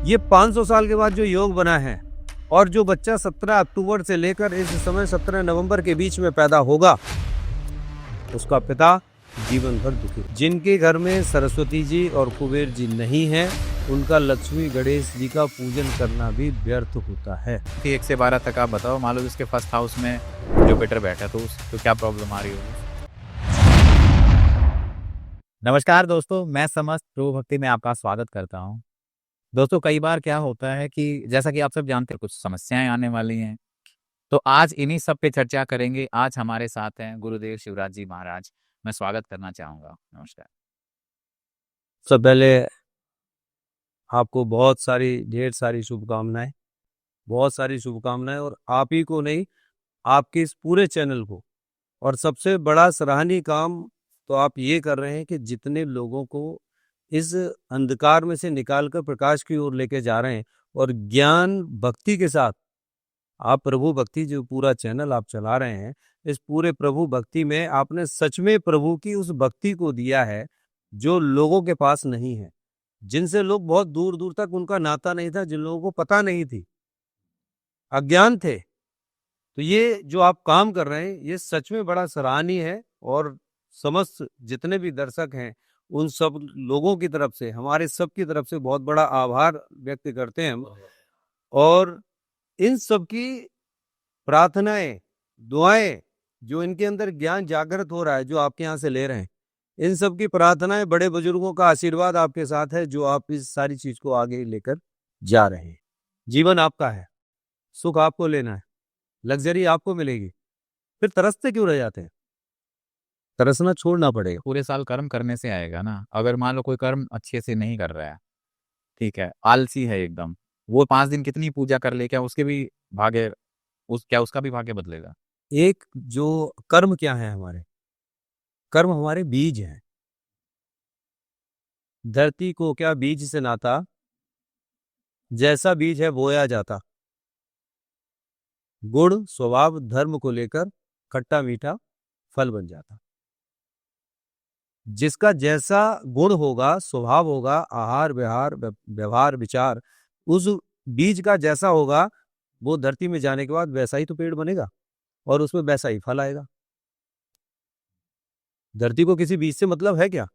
ये 500 साल के बाद जो योग बना है और जो बच्चा 17 अक्टूबर से लेकर इस समय 17 नवंबर के बीच में पैदा होगा, उसका पिता जीवन भर दुखी। जिनके घर में सरस्वती जी और कुबेर जी नहीं हैं, उनका लक्ष्मी गणेश जी का पूजन करना भी व्यर्थ होता है। 1 से 12 तक आप बताओ, मान लो जिसके फर्स्ट हाउस में जुपिटर बैठा तो उसको क्या प्रॉब्लम आ रही होगी। नमस्कार दोस्तों, मैं समस्त प्रभु भक्ति में आपका स्वागत करता हूं। दोस्तों, कई बार क्या होता है कि जैसा कि आप सब जानते हैं, कुछ समस्याएं आने वाली हैं, तो आज इन्हीं सब पे चर्चा करेंगे। आज हमारे साथ हैं गुरुदेव शिवराज जी महाराज। मैं स्वागत करना चाहूंगा। नमस्कार। सबसे पहले आपको ढेर सारी शुभकामनाएं, बहुत सारी शुभकामनाएं, और आप ही को नहीं, आपके इस पूरे चैनल को। और सबसे बड़ा सराहनीय काम तो आप ये कर रहे हैं कि जितने लोगों को इस अंधकार में से निकालकर प्रकाश की ओर लेके जा रहे हैं, और ज्ञान भक्ति के साथ आप प्रभु भक्ति जो पूरा चैनल आप चला रहे हैं, इस पूरे प्रभु भक्ति में आपने सच में प्रभु की उस भक्ति को दिया है जो लोगों के पास नहीं है, जिनसे लोग बहुत दूर दूर तक उनका नाता नहीं था, जिन लोगों को पता नहीं थी, अज्ञान थे। तो ये जो आप काम कर रहे हैं, ये सच में बड़ा सराहनीय है। और समस्त जितने भी दर्शक हैं, उन सब लोगों की तरफ से, हमारे सब की तरफ से बहुत बड़ा आभार व्यक्त करते हैं हम। और इन सब की प्रार्थनाएं, दुआएं, जो इनके अंदर ज्ञान जागृत हो रहा है, जो आपके यहाँ से ले रहे हैं, इन सब की प्रार्थनाएं, बड़े बुजुर्गों का आशीर्वाद आपके साथ है, जो आप इस सारी चीज को आगे लेकर जा रहे हैं। जीवन आपका है, सुख आपको लेना है, लग्जरी आपको मिलेगी, फिर तरसते क्यों रह जाते हैं? तरसना छोड़ना पड़ेगा। पूरे साल कर्म करने से आएगा ना। अगर मान लो कोई कर्म अच्छे से नहीं कर रहा है, ठीक है, आलसी है एकदम, वो 5 दिन कितनी पूजा कर ले, क्या उसके भी भाग्य उसका भी भाग्य बदलेगा? एक जो कर्म क्या है, हमारे कर्म हमारे बीज हैं। धरती को क्या बीज से नाता, जैसा बीज है बोया जाता, गुण स्वभाव धर्म को लेकर खट्टा मीठा फल बन जाता। जिसका जैसा गुण होगा, स्वभाव होगा, आहार व्यवहार व्यवहार विचार उस बीज का जैसा होगा, वो धरती में जाने के बाद वैसा ही तो पेड़ बनेगा और उसमें वैसा ही फल आएगा। धरती को किसी बीज से मतलब है क्या?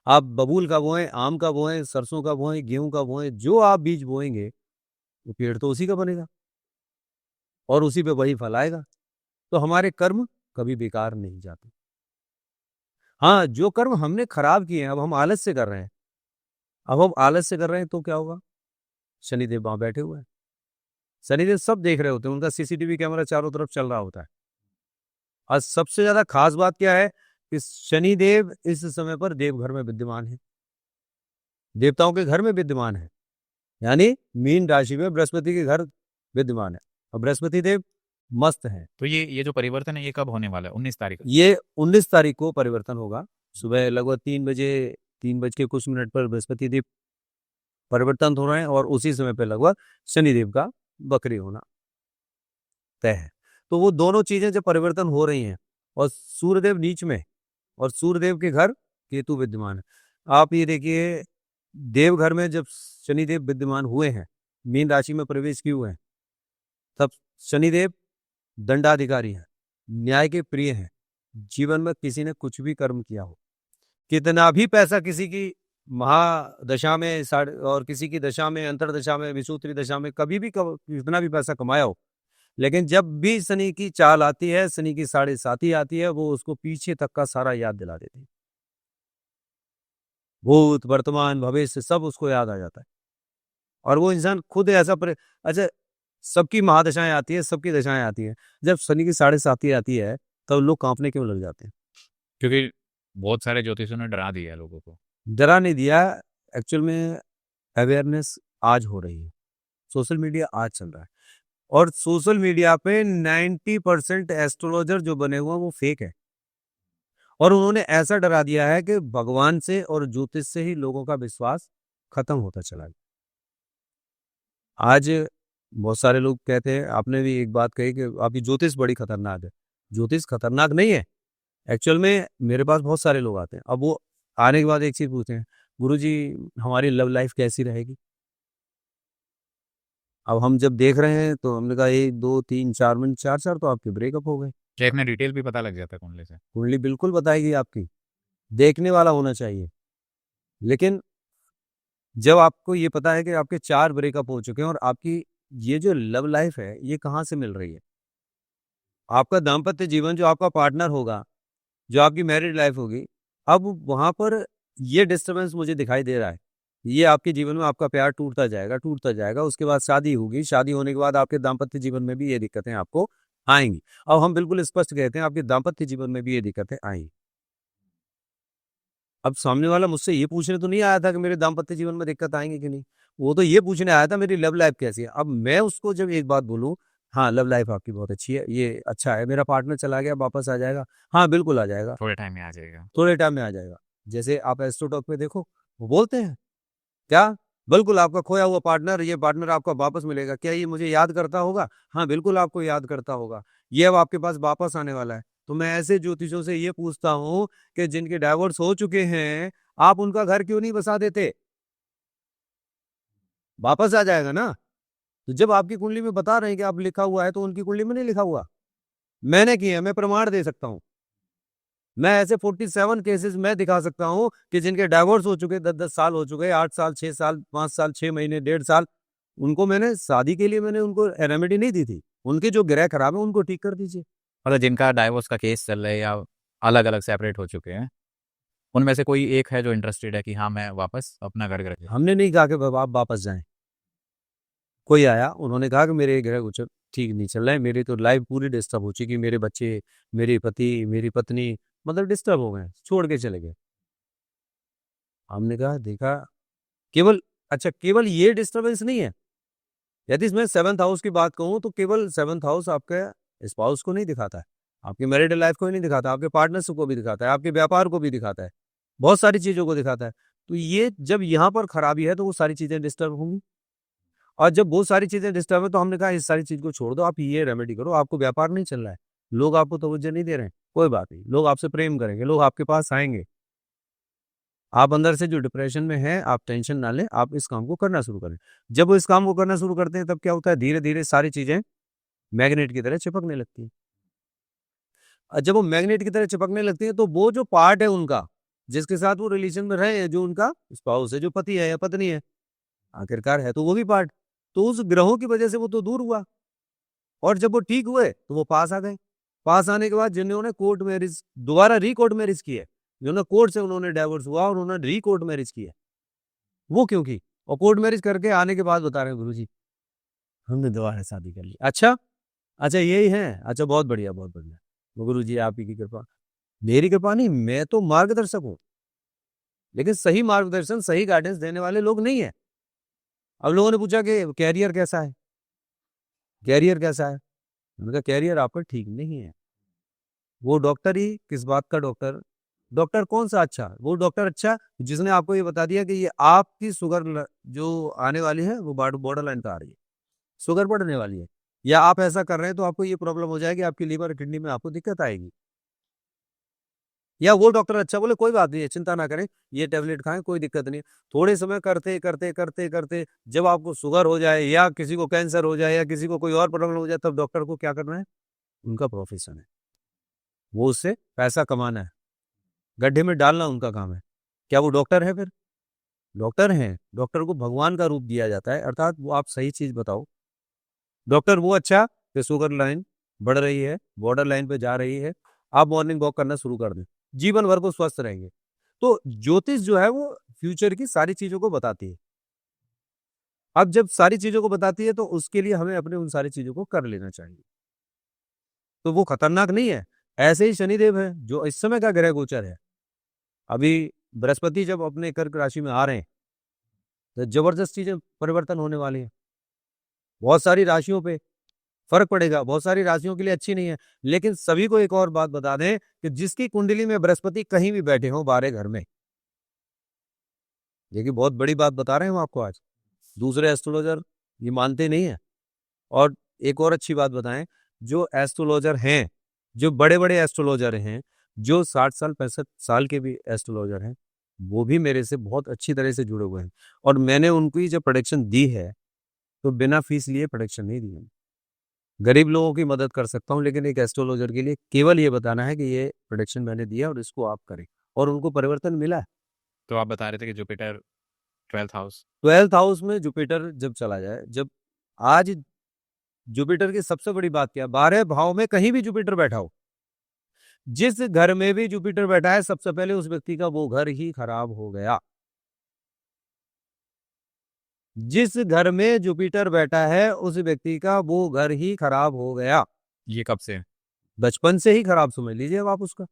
आप बबूल का बोएं, आम का बोएं, सरसों का बोएं, गेहूं का बोएं, जो आप बीज बोएंगे वो पेड़ तो उसी का बनेगा और उसी पे वही फल आएगा। तो हमारे कर्म कभी बेकार नहीं जाते। हाँ, जो कर्म हमने खराब किए हैं, अब हम आलस से कर रहे हैं, तो क्या होगा? शनिदेव वहां बैठे हुए हैं, शनिदेव सब देख रहे होते हैं, उनका सीसीटीवी कैमरा चारों तरफ चल रहा होता है। और सबसे ज्यादा खास बात क्या है कि शनिदेव इस समय पर देवघर में विद्यमान है, देवताओं के घर में विद्यमान है, यानी मीन राशि में बृहस्पति के घर विद्यमान है, और बृहस्पति देव मस्त है। तो ये जो परिवर्तन है, ये कब होने वाला है? 19 तारीख? ये 19 तारीख को परिवर्तन होगा। सुबह लगभग 3 बज के कुछ मिनट पर बृहस्पति देव परिवर्तन हो रहे हैं, और उसी समय पर लगभग शनिदेव का बकरी होना तय है। तो वो दोनों चीजें जब परिवर्तन हो रही हैं, और सूर्यदेव नीच में, और सूर्यदेव के घर केतु विद्यमान है। आप ये देखिए, देवघर में जब शनिदेव विद्यमान हुए हैं, मीन राशि में प्रवेश किए हुए हैं, तब शनिदेव दंडाधिकारी हैं, न्याय के प्रिय हैं। जीवन में किसी ने कुछ भी कर्म किया हो, कितना भी पैसा किसी की महादशा में और किसी की दशा में, अंतरदशा में, विषुवती दशा में, कभी भी कितना भी पैसा कमाया हो, लेकिन जब भी शनि की चाल आती है, शनि की 7.5 आती है, वो उसको पीछे तक का सारा याद दिला देती है। भूत वर्तमान भविष्य सब उसको याद आ जाता है, और वो इंसान खुद ऐसा अच्छा, सबकी महादशाएं आती है, सबकी दशाएं आती है, जब शनि की 7.5 आती है, तब लोग कांपने क्यों लग जाते हैं? क्योंकि बहुत सारे ज्योतिषियों ने डरा दिया है लोगों को। डरा नहीं दिया, एक्चुअल में अवेयरनेस आज हो रही है, सोशल मीडिया आज चल रहा है, और सोशल मीडिया पे 90% एस्ट्रोलॉजर जो बने हुए हैं वो फेक है, और उन्होंने ऐसा डरा दिया है कि भगवान से और ज्योतिष से ही लोगों का विश्वास खत्म होता चला गया। आज बहुत सारे लोग कहते हैं, आपने भी एक बात कही कि आपकी ज्योतिष बड़ी खतरनाक है। ज्योतिष खतरनाक नहीं है, एक्चुअल में मेरे पास बहुत सारे लोग आते हैं, अब वो आने के बाद एक चीज पूछते हैं, गुरुजी हमारी लव लाइफ कैसी रहेगी। अब हम जब देख रहे हैं तो हमने कहा 1 2 3 4 महीने 4 तो आपके ब्रेकअप हो गए। चेक में डिटेल भी पता लग जाता है कुंडली से। कुंडली बिल्कुल बताएगी आपकी, देखने वाला होना चाहिए। लेकिन जब आपको ये पता है कि आपके 4 ब्रेकअप हो चुके हैं और आपकी ये जो लव लाइफ है ये कहाँ से मिल रही है। आपका दाम्पत्य जीवन जो आपका पार्टनर होगा, जो आपकी मैरिड लाइफ होगी, अब वहाँ पर ये डिस्टर्बेंस मुझे दिखाई दे रहा है। ये आपके जीवन में आपका प्यार टूटता जाएगा, उसके बाद शादी होगी, शादी होने के बाद आपके दाम्पत्य जीवन में भी ये दिक्कतें आपको आएँगी। अब हम बिल्कुल स्पष्ट कहते हैं आपके दाम्पत्य जीवन में भी ये दिक्कतें आएँगी। अब सामने वाला मुझसे ये पूछने तो नहीं आया था कि मेरे दाम्पत्य जीवन में दिक्कत आएँगी कि नहीं, वो तो ये पूछने आया था मेरी लव लाइफ कैसी है। अब मैं उसको जब एक बात बोलूँ, हाँ, लव लाइफ आपकी बहुत अच्छी है, ये अच्छा है, मेरा पार्टनर चला गया वापस आ जाएगा, हाँ, बिल्कुल आ जाएगा। थोड़े टाइम में आ जाएगा। थोड़े टाइम में आ जाएगा। जैसे आप एस्ट्रोटॉक पे देखो, वो बोलते हैं, क्या? बिल्कुल आपका खोया हुआ पार्टनर, ये पार्टनर आपका वापस मिलेगा। क्या ये मुझे याद करता होगा? हाँ, बिल्कुल आपको याद करता होगा। ये अब आपके पास वापस आने वाला है। तो मैं ऐसे ज्योतिषियों से ये पूछता हूँ कि जिनके डाइवोर्स हो चुके हैं, आप उनका घर क्यों नहीं बसा देते? वापस आ जाएगा ना। तो जब आपकी कुंडली में बता रहे हैं कि आप लिखा हुआ है, तो उनकी कुंडली में नहीं लिखा हुआ। मैंने किए हैं, मैं प्रमाण दे सकता हूँ। मैं ऐसे 47 केसेस मैं दिखा सकता हूँ कि जिनके डाइवोर्स हो चुके, 10-10 साल हो चुके, 8 साल, 6 साल, 5 साल, 6 महीने, 1.5 साल, उनको मैंने शादी के लिए मैंने उनको रेमेडी नहीं दी थी। उनके जो ग्रह खराब है उनको ठीक कर दीजिए। मतलब जिनका डाइवोर्स का केस चल रहा है या अलग-अलग सेपरेट हो चुके हैं, उनमें से कोई एक है जो इंटरेस्टेड है कि हाँ, मैं वापस अपना घर ग्रह हमने नहीं कहा कि आप वापस जाएँ। कोई आया, उन्होंने कहा कि मेरे ग्रह गोचर ठीक नहीं चल रहे हैं, मेरी तो लाइफ पूरी डिस्टर्ब हो चुकी, मेरे बच्चे, मेरे पति, मेरी पत्नी मतलब डिस्टर्ब हो गए, छोड़ के चले गए। हमने कहा देखा केवल अच्छा केवल ये डिस्टर्बेंस नहीं है। यदि मैं 7th हाउस की बात कहूँ तो केवल 7th हाउस आपके स्पाउस को नहीं दिखाता है, आपकी मैरिड लाइफ को ही नहीं दिखाता, आपके पार्टनर्स को भी दिखाता है, आपके व्यापार को भी दिखाता है, बहुत सारी चीज़ों को दिखाता है। तो ये जब यहाँ पर खराबी है तो वो सारी चीज़ें डिस्टर्ब होंगी और जब वो सारी चीज़ें डिस्टर्ब है तो हमने कहा इस सारी चीज़ को छोड़ दो, आप ये रेमेडी करो, आपको व्यापार नहीं चल रहा है, लोग आपको तवज्जो नहीं दे रहे हैं, कोई बात नहीं, लोग आपसे प्रेम करेंगे, लोग आपके पास आएँगे। आप अंदर से जो डिप्रेशन में हैं, आप टेंशन ना लें, आप इस काम को करना शुरू करें। जब वो इस काम को करना शुरू करते हैं तब क्या होता है धीरे-धीरे सारी चीज़ें मैग्नेट की तरह चिपकने लगती हैं। जब वो मैग्नेट की तरह चिपकने लगती हैं तो वो जो पार्ट है उनका, जिसके साथ वो रिलेशन में रहे हैं, जो उनका स्पाउस है, जो पति है या पत्नी है, आखिरकार है तो वो भी पार्ट। तो उस ग्रहों की वजह से वो तो दूर हुआ और जब वो ठीक हुए तो वो पास आ गए। पास आने के बाद जिन्होंने कोर्ट मैरिज दोबारा री-कोर्ट मैरिज की है, जिन्होंने कोर्ट से उन्होंने डाइवोर्स हुआ और उन्होंने री-कोर्ट मैरिज की है, वो क्यों की? और कोर्ट मैरिज करके आने के बाद बता रहे हैं गुरुजी, हमने दोबारा शादी कर ली। अच्छा, अच्छा यही है? अच्छा बहुत बढ़िया, बहुत बढ़िया। तो गुरुजी आप ही की कृपा। मेरी कृपा नहीं, मैं तो मार्गदर्शक हूँ, लेकिन सही मार्गदर्शन, सही गाइडेंस देने वाले लोग नहीं है। अब लोगों ने पूछा कि कैरियर कैसा है? कैरियर कैसा है? मैंने कहा कैरियर आपका ठीक नहीं है। वो डॉक्टर ही किस बात का डॉक्टर? डॉक्टर कौन-सा अच्छा? वो डॉक्टर अच्छा जिसने आपको ये बता दिया कि ये आपकी शुगर जो आने वाली है वो बॉर्डर लाइन पे आ रही है। शुगर बढ़ने वाली है या आप ऐसा कर रहे हैं तो आपको ये प्रॉब्लम हो जाएगी, आपकी लीवर, किडनी में आपको दिक्कत आएगी। या वो डॉक्टर अच्छा बोले कोई बात नहीं है, चिंता ना करें, ये टैबलेट खाएँ कोई दिक्कत नहीं है। थोड़े समय करते जब आपको शुगर हो जाए या किसी को कैंसर हो जाए या किसी को कोई और प्रॉब्लम हो जाए तब डॉक्टर को क्या करना है? उनका प्रोफेशन है। वो उससे पैसा कमाना है, गड्ढे में डालना उनका काम है। क्या वो डॉक्टर है फिर? डॉक्टर हैं, डॉक्टर को भगवान का रूप दिया जाता है अर्थात वो आप सही चीज़ बताओ। डॉक्टर वो अच्छा कि शुगर लाइन बढ़ रही है, बॉर्डर लाइन पे जा रही है, आप मॉर्निंग वॉक करना शुरू कर दें, जीवन भर को स्वस्थ रहेंगे। तो ज्योतिष जो है वो फ्यूचर की सारी चीज़ों को बताती है। अब जब सारी चीज़ों को बताती है तो उसके लिए हमें अपने उन सारी चीज़ों को कर लेना चाहिए। तो वो खतरनाक नहीं है। ऐसे ही शनिदेव है जो इस समय का ग्रह गोचर है। अभी बृहस्पति जब अपने कर्क राशि में आ रहे हैं, तो ज़बरदस्त चीज़ें परिवर्तन होने वाली हैं। बहुत सारी राशियों पे फ़र्क पड़ेगा, बहुत सारी राशियों के लिए अच्छी नहीं है। लेकिन सभी को एक और बात बता दें कि जिसकी कुंडली में बृहस्पति कहीं भी बैठे हों 12 घर में, देखिए बहुत बड़ी बात बता रहे हैं हम आपको आज। दूसरे एस्ट्रोलॉजर ये मानते नहीं हैं। और एक और अच्छी बात बताएँ, जो एस्ट्रोलॉजर हैं, जो बड़े-बड़े एस्ट्रोलॉजर हैं, जो 60 साल 65 साल के भी एस्ट्रोलॉजर हैं, वो भी मेरे से बहुत अच्छी तरह से जुड़े हुए हैं और मैंने उनको ही जब प्रोडक्शन दी है तो बिना फीस लिए प्रोडक्शन नहीं दी है। गरीब लोगों की मदद कर सकता हूँ लेकिन एक एस्ट्रोलॉजर के लिए केवल ये बताना है कि ये प्रोडक्शन मैंने दिया और इसको आप करें, और उनको परिवर्तन मिला है। तो आप बता रहे थे कि Jupiter 12th house. 12th house में जुपिटर जब चला जाए, जब आज जुपिटर की सबसे बड़ी बात क्या है, 12 भाव में कहीं भी जुपिटर बैठा हो, जिस घर में भी जुपिटर बैठा है सबसे पहले उस व्यक्ति का वो घर ही खराब हो गया। जिस घर में जुपिटर बैठा है उस व्यक्ति का वो घर ही खराब हो गया। ये कब से? बचपन से ही खराब समझ लीजिए अब आप उसका,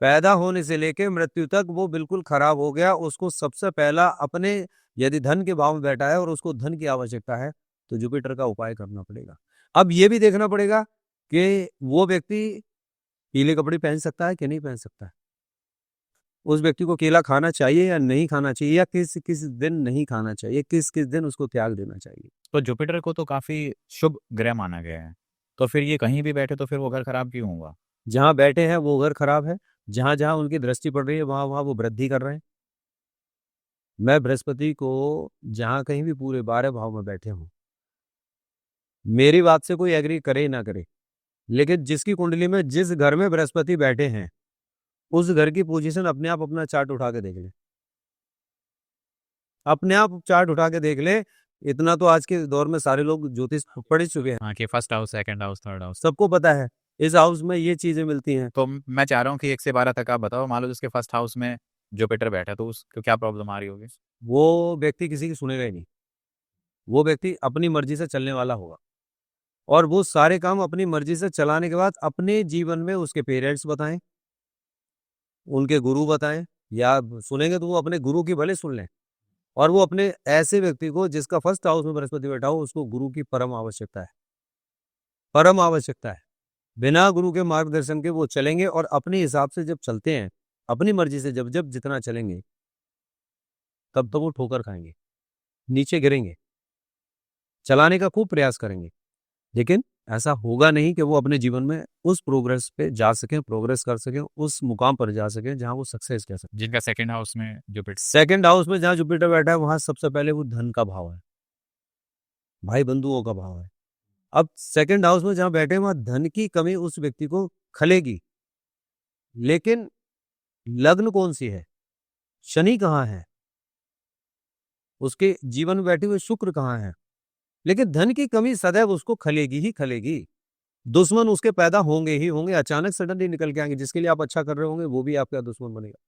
पैदा होने से लेके मृत्यु तक वो बिल्कुल खराब हो गया। उसको सबसे पहला अपने, यदि धन के भाव में बैठा है और उसको धन की आवश्यकता है तो जुपिटर का उपाय करना पड़ेगा। अब ये भी देखना पड़ेगा कि वो व्यक्ति पीले कपड़े पहन सकता है कि नहीं पहन सकता है, उस व्यक्ति को केला खाना चाहिए या नहीं खाना चाहिए, या किस किस दिन नहीं खाना चाहिए, किस किस दिन उसको त्याग देना चाहिए। तो जुपिटर को तो काफी शुभ ग्रह माना गया है, तो फिर ये कहीं भी बैठे तो फिर वो घर खराब क्यों होगा? जहां बैठे हैं वो घर खराब है, जहां जहां उनकी दृष्टि पड़ रही है वहां वहां वो वृद्धि कर रहे हैं। मैं बृहस्पति को जहां कहीं भी पूरे 12 भाव में बैठे हूं, मेरी बात से कोई एग्री करे ना करे, लेकिन जिसकी कुंडली में जिस घर में बृहस्पति बैठे हैं उस घर की पोजीशन अपने आप अपना चार्ट उठा के देख ले, अपने आप चार्ट उठा के देख ले। इतना तो आज के दौर में सारे लोग ज्योतिष पढ़ ही चुके हैं, हाँ, कि first house, second house, third house. सबको पता है इस हाउस में ये चीजें मिलती हैं। तो मैं चाह रहा हूँ कि 1 से 12 तक आप बताओ, मान लो जिसके फर्स्ट हाउस में जुपिटर बैठा है तो उसको क्या प्रॉब्लम आ रही होगी? वो व्यक्ति किसी की सुनेगा ही नहीं, वो व्यक्ति अपनी मर्जी से चलने वाला होगा और वो सारे काम अपनी मर्जी से चलाने के बाद अपने जीवन में उसके पेरेंट्स बताएं, उनके गुरु बताएं, या सुनेंगे तो वो अपने गुरु की भले सुन लें, और वो अपने ऐसे व्यक्ति को जिसका फर्स्ट हाउस में बृहस्पति बैठा हो उसको गुरु की परम आवश्यकता है, परम आवश्यकता है। बिना गुरु के मार्गदर्शन के वो चलेंगे और अपने हिसाब से जब चलते हैं, अपनी मर्जी से जब जब जितना चलेंगे तब तो वो ठोकर खाएंगे, नीचे गिरेंगे, चलाने का खूब प्रयास करेंगे, लेकिन ऐसा होगा नहीं कि वो अपने जीवन में उस प्रोग्रेस पे जा सकें, प्रोग्रेस कर सकें, उस मुकाम पर जा सकें जहां वो सक्सेस कह सकें। जिनका सेकंड हाउस में जुपिटर। सेकंड हाउस में जहां जुपिटर बैठा है वहां सबसे पहले वो धन का भाव है, भाई बंधुओं का भाव है। अब सेकंड हाउस में जहां बैठे वहां धन की कमी उस व्यक्ति को खलेगी, लेकिन लग्न कौन सी है, शनि कहाँ है, उसके जीवन में बैठे हुए शुक्र कहाँ है, लेकिन धन की कमी सदैव उसको खलेगी ही खलेगी। दुश्मन उसके पैदा होंगे ही होंगे, अचानक सडनली निकल के आएंगे, जिसके लिए आप अच्छा कर रहे होंगे वो भी आपका दुश्मन बनेगा।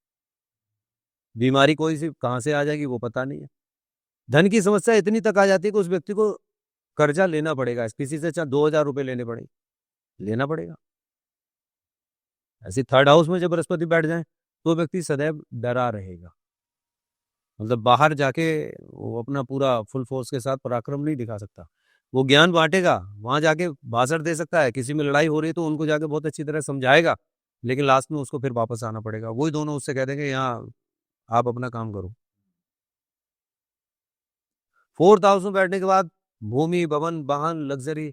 बीमारी कोई सी कहां से आ जाएगी वो पता नहीं है। धन की समस्या इतनी तक आ जाती है कि उस व्यक्ति को कर्जा लेना पड़ेगा, किसी से चाहे 2,000 रुपए लेने पड़े, लेना पड़ेगा। ऐसे थर्ड हाउस में जब बृहस्पति बैठ जाए तो व्यक्ति सदैव डरा रहेगा, मतलब बाहर जाके वो अपना पूरा फुल फोर्स के साथ पराक्रम नहीं दिखा सकता। वो ज्ञान बांटेगा, वहां जाके भाषण दे सकता है, किसी में लड़ाई हो रही है तो उनको जाके बहुत अच्छी तरह समझाएगा, लेकिन लास्ट में उसको फिर वापस आना पड़ेगा। वही दोनों उससे कह देंगे यहाँ आप अपना काम करो। फोर्थ हाउस में बैठने के बाद भूमि, भवन, वाहन, लग्जरी,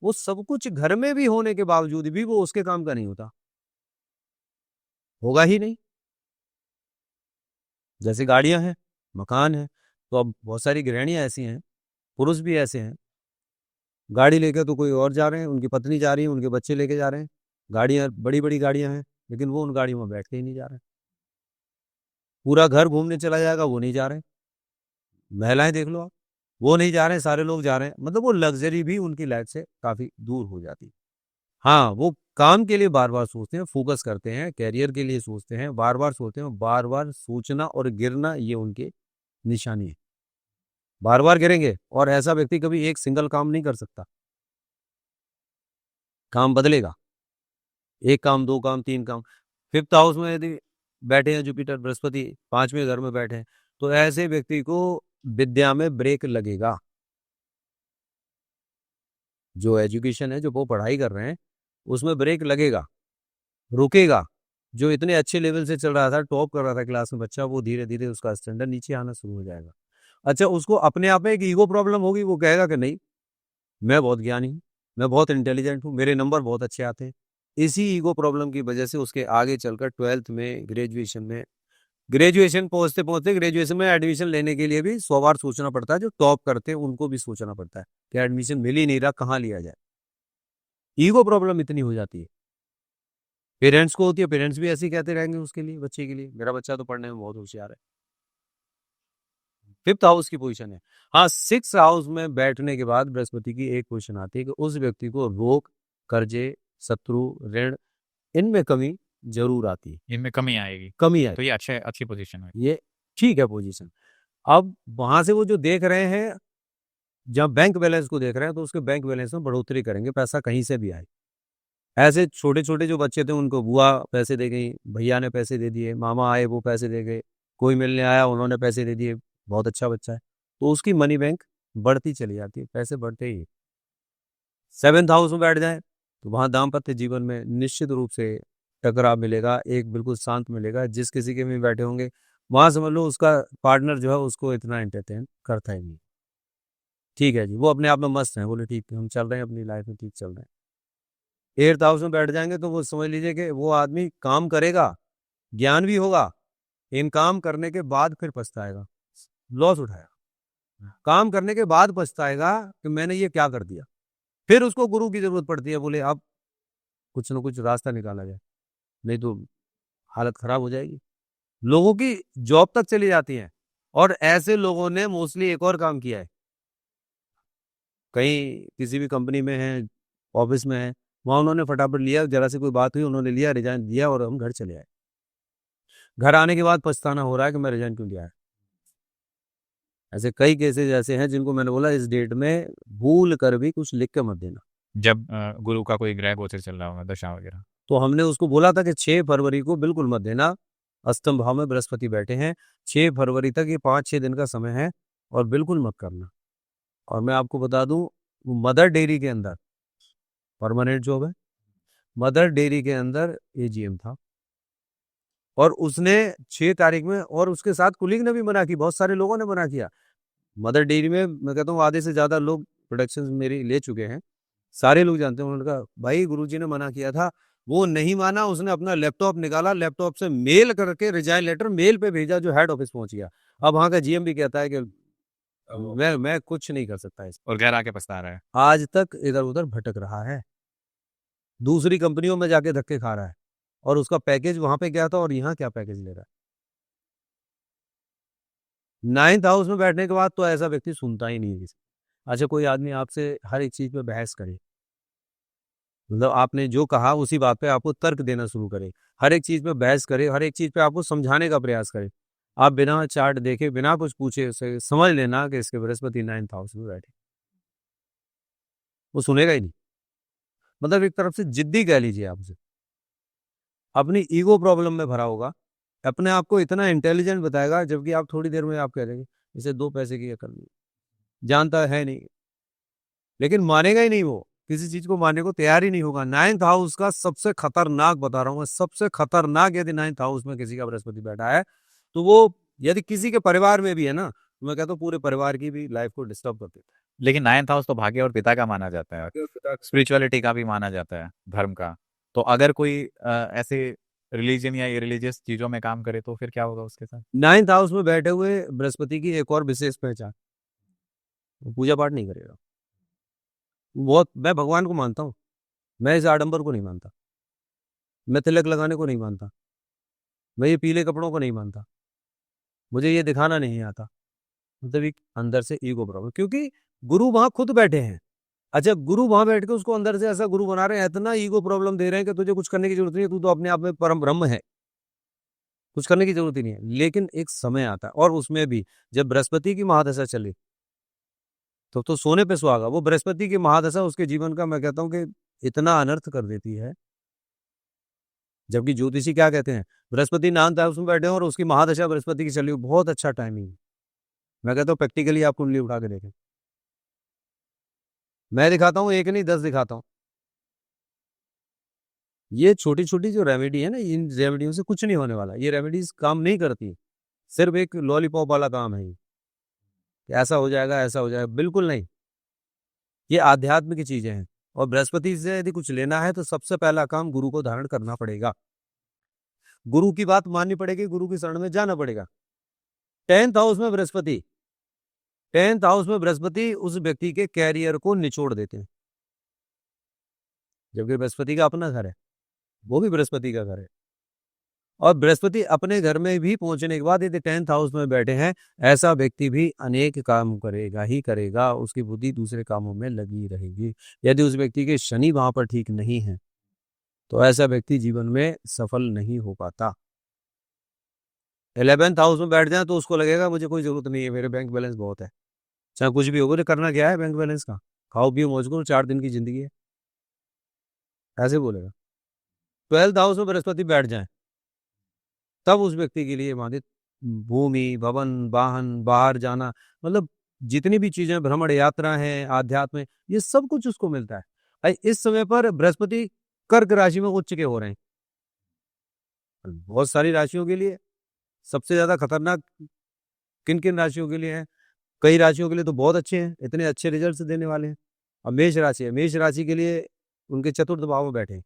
वो सब कुछ घर में भी होने के बावजूद भी वो उसके काम का नहीं होता, होगा ही नहीं। जैसे गाड़ियां हैं, मकान है, तो अब बहुत सारी गृहिणियां ऐसी हैं, पुरुष भी ऐसे हैं, गाड़ी लेकर तो कोई और जा रहे हैं, उनकी पत्नी जा रही है, उनके बच्चे लेके जा रहे हैं, गाड़ियां बड़ी बड़ी गाड़ियां हैं, लेकिन वो उन गाड़ियों में बैठ के ही नहीं जा रहे। पूरा घर घूमने चला जाएगा, वो नहीं जा रहे। महिलाएं देख लो आप, वो नहीं जा रहे, सारे लोग जा रहे हैं, मतलब वो लग्जरी भी उनकी लाइफ से काफी दूर हो जाती है। हाँ, वो काम के लिए बार बार सोचते हैं, फोकस करते हैं, कैरियर के लिए सोचते हैं, बार बार सोचते हैं, बार बार सोचना और गिरना ये उनकी निशानी है। बार बार गिरेंगे, और ऐसा व्यक्ति कभी एक सिंगल काम नहीं कर सकता, काम बदलेगा, एक काम, दो काम, तीन काम। फिफ्थ हाउस में यदि बैठे हैं जुपिटर बृहस्पति, 5वें घर में बैठे हैं, तो ऐसे व्यक्ति को विद्या में ब्रेक लगेगा। जो एजुकेशन है, जो वो पढ़ाई कर रहे हैं उसमें ब्रेक लगेगा, रुकेगा। जो इतने अच्छे लेवल से चल रहा था, टॉप कर रहा था क्लास में बच्चा, वो धीरे धीरे उसका स्टैंडर्ड नीचे आना शुरू हो जाएगा। अच्छा, उसको अपने आप में एक ईगो प्रॉब्लम होगी, वो कहेगा कि नहीं मैं बहुत ज्ञानी हूँ, मैं बहुत इंटेलिजेंट हूँ, मेरे नंबर बहुत अच्छे आते हैं। इसी ईगो प्रॉब्लम की वजह से उसके आगे चलकर 12th में, ग्रेजुएशन में ग्रेजुएशन पहुंचते पहुंचते ग्रेजुएशन में एडमिशन लेने के लिए भी 100 बार सोचना पड़ता है। जो टॉप करते हैं उनको भी सोचना पड़ता है कि एडमिशन मिल ही नहीं रहा, कहाँ लिया जाए। ईगो प्रॉब्लम इतनी हो जाती है, पेरेंट्स को होती है। पेरेंट्स भी ऐसे ही कहते रहेंगे उसके लिए, बच्चे के लिए, मेरा बच्चा तो पढ़ने में बहुत होशियार है। 5th हाउस की पोजीशन है। हाँ, 6th हाउस में बैठने के बाद बृहस्पति की एक पोजीशन आती है कि उस व्यक्ति को रोग, कर्जे, शत्रु, ऋण, इनमें कमी जरूर आती है, इनमें कमी आएगी। कमी तो आएगी। ये अच्छी पोजीशन है। ये ठीक है पोजीशन। अब वहां से वो जो देख रहे हैं, जब बैंक बैलेंस को देख रहे हैं, तो उसके बैंक बैलेंस में बढ़ोतरी करेंगे, पैसा कहीं से भी आए। ऐसे छोटे छोटे जो बच्चे थे उनको बुआ पैसे दे गई, भैया ने पैसे दे दिए, मामा आए वो पैसे दे गए, कोई मिलने आया उन्होंने पैसे दे दिए, बहुत अच्छा बच्चा है, तो उसकी मनी बैंक बढ़ती चली जाती है, पैसे बढ़ते ही। 7th हाउस में बैठ जाए तो वहां दाम्पत्य जीवन में निश्चित रूप से टकराव मिलेगा, एक बिल्कुल शांत मिलेगा। जिस किसी के भी बैठे होंगे वहां समझ लो उसका पार्टनर जो है उसको इतना एंटरटेन करता ही नहीं। ठीक है जी, वो अपने आप में मस्त है, बोले ठीक है हम चल रहे हैं अपनी लाइफ में, ठीक चल रहे हैं। 8th हाउस में बैठ जाएंगे तो वो समझ लीजिए कि वो आदमी काम करेगा, ज्ञान भी होगा, इन काम करने के बाद फिर पछताएगा, लॉस उठाएगा, काम करने के बाद पछताएगा कि मैंने ये क्या कर दिया। फिर उसको गुरु की जरूरत पड़ती है, बोले अब कुछ ना कुछ रास्ता निकाला जाए, नहीं तो हालत खराब हो जाएगी। लोगों की जॉब तक चली जाती है। और ऐसे लोगों ने मोस्टली एक और काम किया है, कहीं किसी भी कंपनी में है, ऑफिस में है, वहां उन्होंने फटाफट लिया, जरा से कोई बात हुई उन्होंने लिया, रिजाइन दिया और हम घर चले आए। घर आने के बाद पछताना हो रहा है कि मैं रिजाइन क्यों दिया है। ऐसे कई केसेस ऐसे हैं जिनको मैंने बोला इस डेट में भूल कर भी कुछ लिख के मत देना। जब गुरु का कोई ग्रह गोचर चल रहा होगा, दशा वगैरह। तो हमने उसको बोला था कि 6 फरवरी को बिल्कुल मत देना, अष्टम भाव में बृहस्पति बैठे हैं, 6 फरवरी तक ये 5-6 दिन का समय है और बिल्कुल मत करना। और मैं आपको बता दूं, मदर डेयरी के अंदर परमानेंट जॉब है, मदर डेयरी के अंदर एजीएम था और उसने 6 तारीख में, और उसके साथ कुलीग ने भी मना की, बहुत सारे लोगों ने मना किया। मदर डेयरी में मैं कहता हूँ आधे से ज्यादा लोग प्रोडक्शन मेरी ले चुके हैं, सारे लोग जानते हैं। उन्होंने कहा भाई गुरुजी ने मना किया था, वो नहीं माना, उसने अपना लैपटॉप निकाला, लैपटॉप से मेल करके रिजाइन लेटर मेल पे भेजा जो हेड ऑफिस पहुंच गया। अब वहां का जीएम भी कहता है कि मैं कुछ नहीं कर सकता इस, और घर आके पछता रहा है। आज तक इधर उधर भटक रहा है, दूसरी कंपनियों में जाके धक्के खा रहा है, और उसका पैकेज वहां पे क्या था और यहाँ क्या पैकेज ले रहा है। 9th हाउस में बैठने के बाद तो ऐसा व्यक्ति सुनता ही नहीं है किसी। अच्छा, कोई आदमी आपसे हर एक चीज पे बहस करे, मतलब आपने जो कहा उसी बात पे आपको तर्क देना शुरू करे, हर एक चीज पे बहस करे, हर एक चीज पे आपको समझाने का प्रयास करे, आप बिना चार्ट देखे बिना कुछ पूछे उसे समझ लेना कि इसके बृहस्पति 9th हाउस में बैठे, वो सुनेगा ही नहीं। मतलब एक तरफ से जिद्दी कह लीजिए आप उसे, अपनी ईगो प्रॉब्लम में भरा होगा, अपने आप को इतना इंटेलिजेंट बताएगा, जबकि आप थोड़ी देर में आप कह देंगे इसे 2 पैसे की अकल नहीं, जानता है नहीं, लेकिन मानेगा ही नहीं, वो किसी चीज को मानने को तैयार ही नहीं होगा। 9th हाउस का सबसे खतरनाक बता रहा हूँ मैं, सबसे खतरनाक, यदि 9th हाउस में किसी का बृहस्पति बैठा है तो वो यदि किसी के परिवार में भी है ना, तो मैं कहता हूँ पूरे परिवार की भी लाइफ को डिस्टर्ब कर देता है। लेकिन 9th हाउस तो भाग्य और पिता का माना जाता है, स्पिरिचुअलिटी का भी माना जाता है, धर्म का। तो अगर कोई ऐसे रिलीजन या रिलीजियस चीजों में काम करे तो फिर क्या होगा उसके साथ? 9th हाउस में बैठे हुए बृहस्पति की एक और विशेष पहचान, वो पूजा पाठ नहीं करेगा। बहुत, मैं भगवान को मानता हूँ, मैं इस आडंबर को नहीं मानता, मैं तिलक लगाने को नहीं मानता, मैं ये पीले कपड़ों को नहीं मानता, मुझे ये दिखाना नहीं आता। मतलब एक अंदर से ईगो प्रॉब्लम, क्योंकि गुरु वहां खुद बैठे हैं। अच्छा, गुरु वहां बैठ के उसको अंदर से ऐसा गुरु बना रहे हैं, इतना ईगो प्रॉब्लम दे रहे हैं कि तुझे कुछ करने की जरूरत नहीं है, तू तो अपने आप में परम ब्रह्म है, कुछ करने की जरूरत ही नहीं है। लेकिन एक समय आता है, और उसमें भी जब बृहस्पति की महादशा चली तो सोने पे सुहागा। वो बृहस्पति की महादशा उसके जीवन का मैं कहता हूँ कि इतना अनर्थ कर देती है, जबकि ज्योतिषी क्या कहते हैं, बृहस्पति नाम था उसमें बैठे हैं और उसकी महादशा बृहस्पति की चली हुई, बहुत अच्छा टाइमिंग है। मैं कहता हूँ प्रैक्टिकली आप कुंडली उठा के देखें, मैं दिखाता हूँ, एक नहीं 10 दिखाता हूँ। ये छोटी छोटी जो रेमेडी है ना, इन रेमेडियों से कुछ नहीं होने वाला, ये रेमेडीज काम नहीं करती, सिर्फ एक लॉलीपॉप वाला काम है ये, कि ऐसा हो जाएगा ऐसा हो जाएगा, बिल्कुल नहीं। ये आध्यात्म की चीजें हैं, और बृहस्पति से यदि कुछ लेना है तो सबसे पहला काम गुरु को धारण करना पड़ेगा। गुरु की बात माननी पड़ेगी, गुरु की शरण में जाना पड़ेगा। 10th हाउस में बृहस्पति, 10th हाउस में बृहस्पति उस व्यक्ति के कैरियर को निचोड़ देते हैं, जबकि बृहस्पति का अपना घर है, वो भी बृहस्पति का घर है। और बृहस्पति अपने घर में भी पहुंचने के बाद यदि 10th हाउस में बैठे हैं, ऐसा व्यक्ति भी अनेक काम करेगा ही करेगा, उसकी बुद्धि दूसरे कामों में लगी रहेगी। यदि उस व्यक्ति के शनि वहां पर ठीक नहीं है तो ऐसा व्यक्ति जीवन में सफल नहीं हो पाता। 11th हाउस में बैठ जाए तो उसको लगेगा मुझे कोई जरूरत नहीं है, मेरे बैंक बैलेंस बहुत है, चाहे कुछ भी हो, करना क्या है बैंक बैलेंस का, खाओ पियो मौज करो, 4 दिन की जिंदगी है, ऐसे बोलेगा। 12th हाउस में बृहस्पति बैठ जाए तब उस व्यक्ति के लिए बाधित भूमि, भवन, वाहन, बाहर जाना, मतलब जितनी भी चीजें, भ्रमण यात्रा है, आध्यात्म है, ये सब कुछ उसको मिलता है। इस समय पर बृहस्पति कर्क राशि में उच्च के हो रहे हैं। बहुत सारी राशियों के लिए सबसे ज्यादा खतरनाक किन किन राशियों के लिए है? कई राशियों के लिए तो बहुत अच्छे हैं, इतने अच्छे रिजल्ट देने वाले हैं। अब मेष राशि है, मेष राशि के लिए उनके चतुर्थ भाव में बैठे हैं।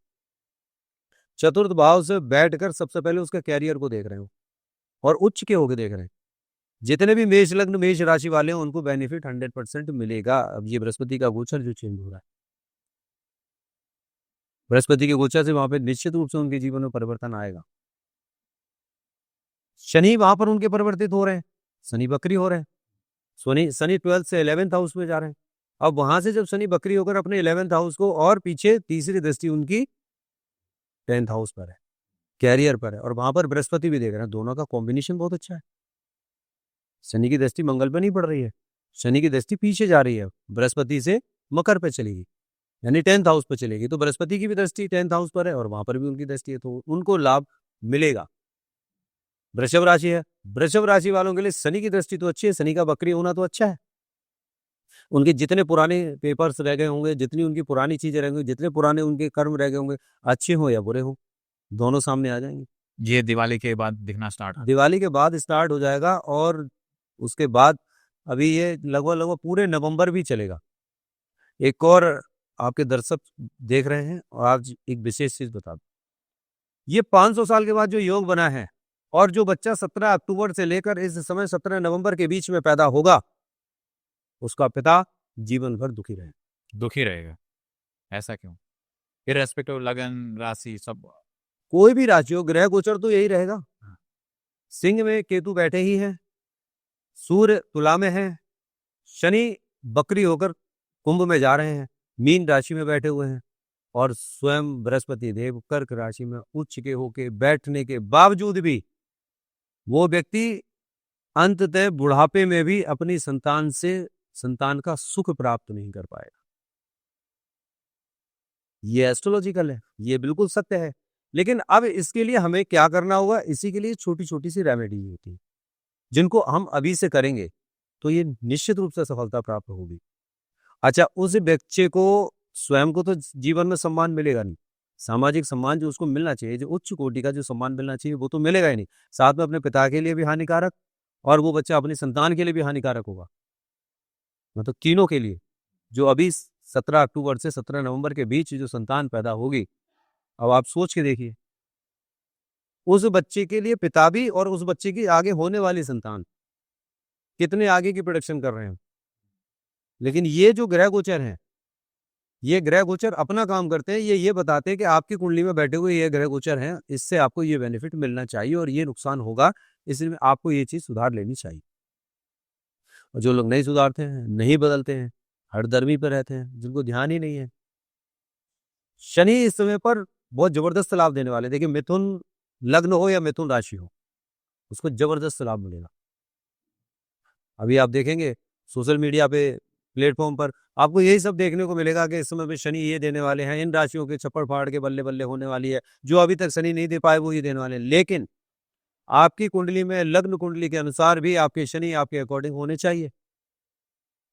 चतुर्थ भाव से बैठकर सबसे पहले उसके कैरियर को देख रहे हो और उच्च के होकर देख रहे हैं। जितने भी मेष लग्न, मेष राशि वाले हैं उनको बेनिफिट 100% मिलेगा। अब ये बृहस्पति का गोचर जो चेंज हो रहा है, बृहस्पति के गोचर से वहां पे निश्चित रूप से उनके जीवन में परिवर्तन आएगा। शनि वहां पर उनके परिवर्तित हो रहे हैं, शनि बकरी हो रहे हैं, शनि 12th से 11th हाउस में जा रहे हैं। अब वहां से जब शनि बकरी होकर अपने 11th हाउस को, और पीछे तीसरी दृष्टि उनकी 10th हाउस पर है, कैरियर पर है, और वहां पर बृहस्पति भी देख रहे हैं। दोनों का कॉम्बिनेशन बहुत अच्छा है। शनि की दृष्टि मंगल पर नहीं पड़ रही है, शनि की दृष्टि पीछे जा रही है, बृहस्पति से मकर पे चलेगी, यानी 10th हाउस पर चलेगी। तो बृहस्पति की भी दृष्टि 10th हाउस पर है और वहां पर भी उनकी दृष्टि है, तो उनको लाभ मिलेगा। वृषभ राशि है, वृषभ राशि वालों के लिए शनि की दृष्टि तो अच्छी है, शनि का बकरी होना तो अच्छा है। उनके जितने पुराने पेपर्स रह गए होंगे, जितनी उनकी पुरानी चीजें रह गई, जितने पुराने उनके कर्म रह गए होंगे, अच्छे हो या बुरे हो, दोनों सामने आ जाएंगे। ये दिवाली के बाद दिखना स्टार्ट, दिवाली के बाद स्टार्ट हो जाएगा और उसके बाद अभी ये लगभग पूरे नवंबर भी चलेगा। एक और आपके दर्शक देख रहे हैं और आज एक विशेष चीज बता दूं, ये 500 साल के बाद जो योग बना है और जो बच्चा 17 अक्टूबर से लेकर इस समय 17 नवंबर के बीच में पैदा होगा, उसका पिता जीवन भर दुखी रहेगा। ऐसा क्यों? इररेस्पेक्टिव लगन, राशि, सब कोई भी राशि हो, ग्रह गोचर तो यही रहेगा। सिंह में केतु बैठे ही हैं, सूर्य तुला में है, शनि बकरी होकर कुंभ में जा रहे हैं, मीन राशि में बैठे हुए हैं, और स्वयं बृहस्पति देव कर्क राशि में उच्च के होके बैठने के बावजूद भी वो व्यक्ति अंततः बुढ़ापे में भी अपनी संतान का सुख प्राप्त नहीं कर पाएगा। ये एस्ट्रोलॉजिकल है, ये बिल्कुल सत्य है। लेकिन अब इसके लिए हमें क्या करना होगा? इसी के लिए छोटी छोटी सी रेमेडी होती है, जिनको हम अभी से करेंगे तो ये निश्चित रूप से सफलता प्राप्त होगी। अच्छा, उस बच्चे को स्वयं को तो जीवन में सम्मान मिलेगा नहीं, सामाजिक सम्मान जो उसको मिलना चाहिए, जो उच्च कोटि का जो सम्मान मिलना चाहिए, वो तो मिलेगा ही नहीं। साथ में अपने पिता के लिए भी हानिकारक, और वो बच्चा अपनी संतान के लिए भी हानिकारक होगा, मतलब तीनों के लिए। जो अभी 17 अक्टूबर से 17 नवंबर के बीच जो संतान पैदा होगी, अब आप सोच के देखिए, उस बच्चे के लिए पिता भी और उस बच्चे की आगे होने वाली संतान कितने आगे की प्रोडक्शन कर रहे हैं। लेकिन ये जो ग्रह गोचर हैं, ये ग्रह गोचर अपना काम करते हैं, ये बताते हैं कि आपकी कुंडली में बैठे हुए ये ग्रह गोचर हैं, इससे आपको ये बेनिफिट मिलना चाहिए और ये नुकसान होगा, इसलिए आपको ये चीज सुधार लेनी चाहिए। और जो लोग नहीं सुधारते हैं, नहीं बदलते हैं, हरदर्मी पर रहते हैं, जिनको ध्यान ही नहीं है, शनि इस समय पर बहुत जबरदस्त लाभ देने वाले। देखिए, मिथुन लग्न हो या मिथुन राशि हो, उसको जबरदस्त लाभ मिलेगा। अभी आप देखेंगे सोशल मीडिया पे, प्लेटफॉर्म पर आपको यही सब देखने को मिलेगा कि इस समय पे शनि ये देने वाले हैं, इन राशियों के छप्पड़ फाड़ के बल्ले बल्ले होने वाली है, जो अभी तक शनि नहीं दे पाए वो ये देने वाले हैं। लेकिन आपकी कुंडली में, लग्न कुंडली के अनुसार भी आपके शनि आपके अकॉर्डिंग होने चाहिए।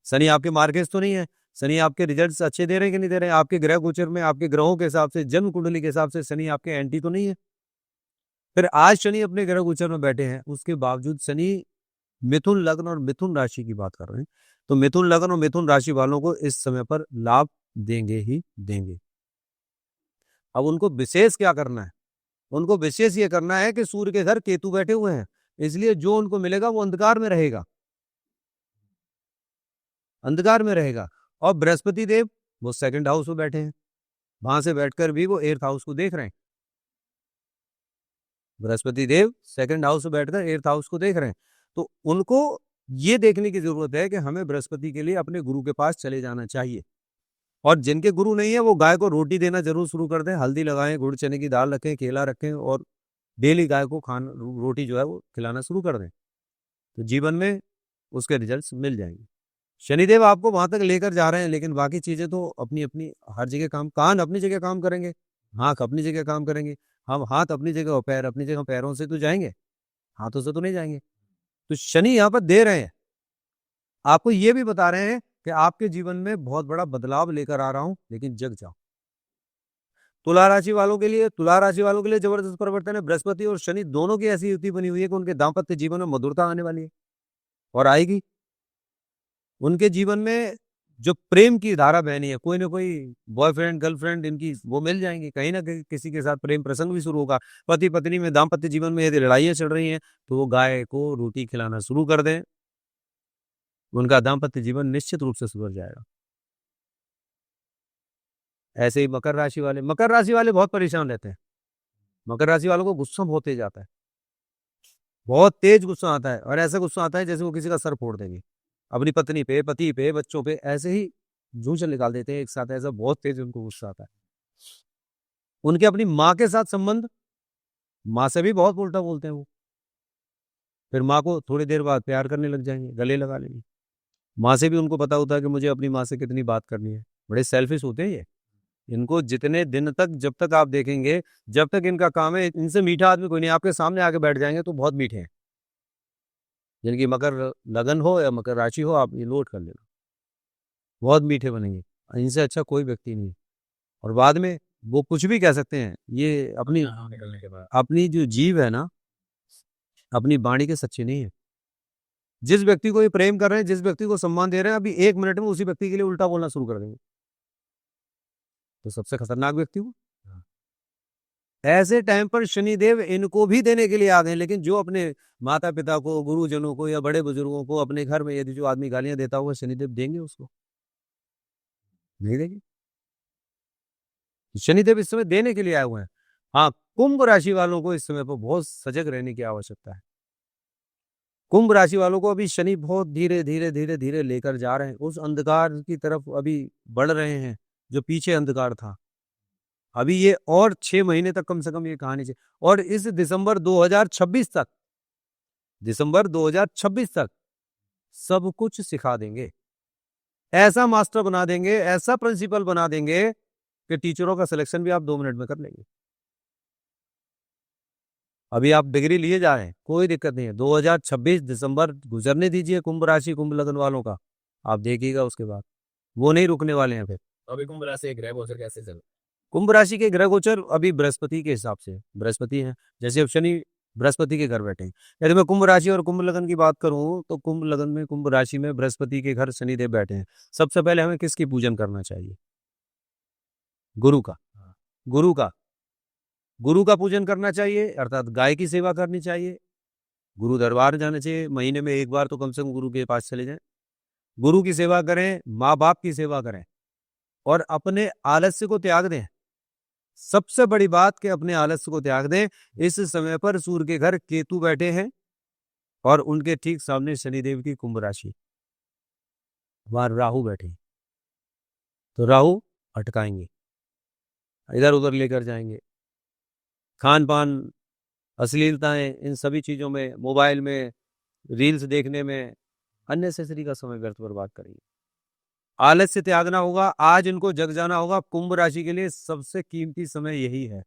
शनि आपके मार्केट तो नहीं है, शनि आपके रिजल्ट्स अच्छे दे रहे हैं कि नहीं दे रहे हैं, आपके ग्रह गोचर में, आपके ग्रहों के हिसाब से, जन्म कुंडली के हिसाब से शनि आपके एंटी तो नहीं है। फिर आज शनि अपने ग्रह गोचर में बैठे हैं, उसके बावजूद शनि मिथुन लग्न और मिथुन राशि की बात कर रहे हैं, तो मिथुन लग्न और मिथुन राशि वालों को इस समय पर लाभ देंगे ही देंगे। अब उनको विशेष क्या करना है? उनको विशेष ये करना है कि सूर्य के घर केतु बैठे हुए हैं, इसलिए जो उनको मिलेगा वो अंधकार में रहेगा, अंधकार में रहेगा। और बृहस्पति देव वो सेकंड हाउस में बैठे हैं, वहां से बैठकर भी वो 8th हाउस को देख रहे हैं। बृहस्पति देव सेकंड हाउस में बैठकर 8th हाउस को देख रहे हैं, तो उनको ये देखने की जरूरत है कि हमें बृहस्पति के लिए अपने गुरु के पास चले जाना चाहिए। और जिनके गुरु नहीं है वो गाय को रोटी देना जरूर शुरू कर दें, हल्दी लगाएं, गुड़ चने की दाल रखें, केला रखें और डेली गाय को खाना रोटी जो है वो खिलाना शुरू कर दें, तो जीवन में उसके रिजल्ट्स मिल जाएंगे। शनिदेव आपको वहां तक लेकर जा रहे हैं, लेकिन बाकी चीजें तो अपनी अपनी हर जगह काम, कान अपनी जगह काम करेंगे, आंख अपनी जगह काम करेंगे, हम हाथ अपनी जगह और पैर अपनी जगह, पैरों से तो जाएंगे, हाथों से तो नहीं जाएंगे। तो शनि यहाँ पर दे रहे हैं, आपको ये भी बता रहे हैं कि आपके जीवन में बहुत बड़ा बदलाव लेकर आ रहा हूं, लेकिन जग जाओ। तुला राशि वालों के लिए जबरदस्त परिवर्तन है। बृहस्पति और शनि दोनों की ऐसी युति बनी हुई है कि उनके दाम्पत्य जीवन में मधुरता आने वाली है और आएगी। उनके जीवन में जो प्रेम की धारा बहनी है, कोई ना कोई बॉयफ्रेंड गर्लफ्रेंड इनकी वो मिल जाएंगी, कहीं ना कहीं किसी के साथ प्रेम प्रसंग भी शुरू होगा। पति पत्नी में दाम्पत्य जीवन में यदि लड़ाइयां चल रही हैं तो वो गाय को रोटी खिलाना शुरू कर दें, उनका दाम्पत्य जीवन निश्चित रूप से सुधर जाएगा। ऐसे ही मकर राशि वाले बहुत परेशान रहते हैं। मकर राशि वालों को गुस्सा बहुत तेज आता है, बहुत तेज गुस्सा आता है, और ऐसा गुस्सा आता है जैसे वो किसी का सर फोड़ देंगे, अपनी पत्नी पे, पति पे, बच्चों पे, ऐसे ही जूझ निकाल देते हैं एक साथ, ऐसा बहुत तेज उनको गुस्सा आता है। उनके अपनी माँ के साथ संबंध, माँ से भी बहुत उल्टा बोलते हैं वो, फिर माँ को थोड़ी देर बाद प्यार करने लग जाएंगे, गले लगा लेंगे। माँ से भी उनको पता होता है कि मुझे अपनी माँ से कितनी बात करनी है। बड़े सेल्फिश होते हैं ये। इनको जितने दिन तक, जब तक आप देखेंगे, जब तक इनका काम है, इनसे मीठा आदमी कोई नहीं। आपके सामने आके बैठ जाएंगे तो बहुत मीठे हैं। जिनकी मकर लगन हो या मकर राशि हो, आप ये नोट कर लेना, बहुत मीठे बनेंगे, इनसे अच्छा कोई व्यक्ति नहीं। और बाद में वो कुछ भी कह सकते हैं, ये अपनी निकलने के बाद अपनी जो जीव है ना, अपनी वाणी के सच्चे नहीं है। जिस व्यक्ति को ये प्रेम कर रहे हैं, जिस व्यक्ति को सम्मान दे रहे हैं, अभी 1 मिनट में उसी व्यक्ति के लिए उल्टा बोलना शुरू कर देंगे, तो सबसे खतरनाक व्यक्ति वो। ऐसे टाइम पर शनिदेव इनको भी देने के लिए आ गए, लेकिन जो अपने माता पिता को, गुरुजनों को या बड़े बुजुर्गों को अपने घर में यदि जो आदमी गालियां देता होगा, शनिदेव देंगे उसको? नहीं देंगे। शनिदेव इस समय देने के लिए आए हुए हैं। हाँ, कुंभ राशि वालों को इस समय पर बहुत सजग रहने की आवश्यकता है। कुंभ राशि वालों को अभी शनि बहुत धीरे धीरे धीरे धीरे लेकर जा रहे हैं, उस अंधकार की तरफ अभी बढ़ रहे हैं जो पीछे अंधकार था। अभी ये और 6 महीने तक कम से कम ये कहानी चाहिए, और इस दिसंबर 2026 तक सब कुछ सिखा देंगे, ऐसा मास्टर बना देंगे, ऐसा प्रिंसिपल बना देंगे कि टीचरों का सिलेक्शन भी आप 2 मिनट में कर लेंगे। अभी आप डिग्री लिए जा रहे हैं, कोई दिक्कत नहीं है। 2026 दिसंबर गुजरने दीजिए कुंभ राशि कुंभ लगन वालों का, आप देखिएगा उसके बाद वो नहीं रुकने वाले हैं। फिर अभी कुंभ राशि ग्रह गोचर कैसे चल? कुंभ राशि के ग्रह गोचर अभी बृहस्पति के हिसाब से बृहस्पति है, जैसे अब शनि बृहस्पति के घर बैठे हैं। यदि मैं कुंभ राशि और कुंभ लगन की बात करूं तो कुंभ लगन में कुंभ राशि में बृहस्पति के घर शनिदेव बैठे हैं। सबसे पहले हमें किसकी पूजन करना चाहिए? गुरु का। गुरु का गुरु का पूजन करना चाहिए, अर्थात गाय की सेवा करनी चाहिए, गुरु दरबार जाना चाहिए, महीने में 1 बार तो कम से कम गुरु के पास चले जाएं, गुरु की सेवा करें, माँ बाप की सेवा करें, और अपने आलस्य को त्याग दें। सबसे बड़ी बात कि अपने आलस्य को त्याग दें। इस समय पर सूर्य के घर केतु बैठे हैं और उनके ठीक सामने शनिदेव की कुंभ राशि, वहां राहु बैठे, तो राहु अटकाएंगे, इधर उधर लेकर जाएंगे। खान पान, अश्लीलताएं, इन सभी चीजों में, मोबाइल में रील्स देखने में अननेसेसरी का समय व्यर्थ बर्बाद करेंगे। आलस्य त्यागना होगा, आज इनको जग जाना होगा। कुंभ राशि के लिए सबसे कीमती समय यही है।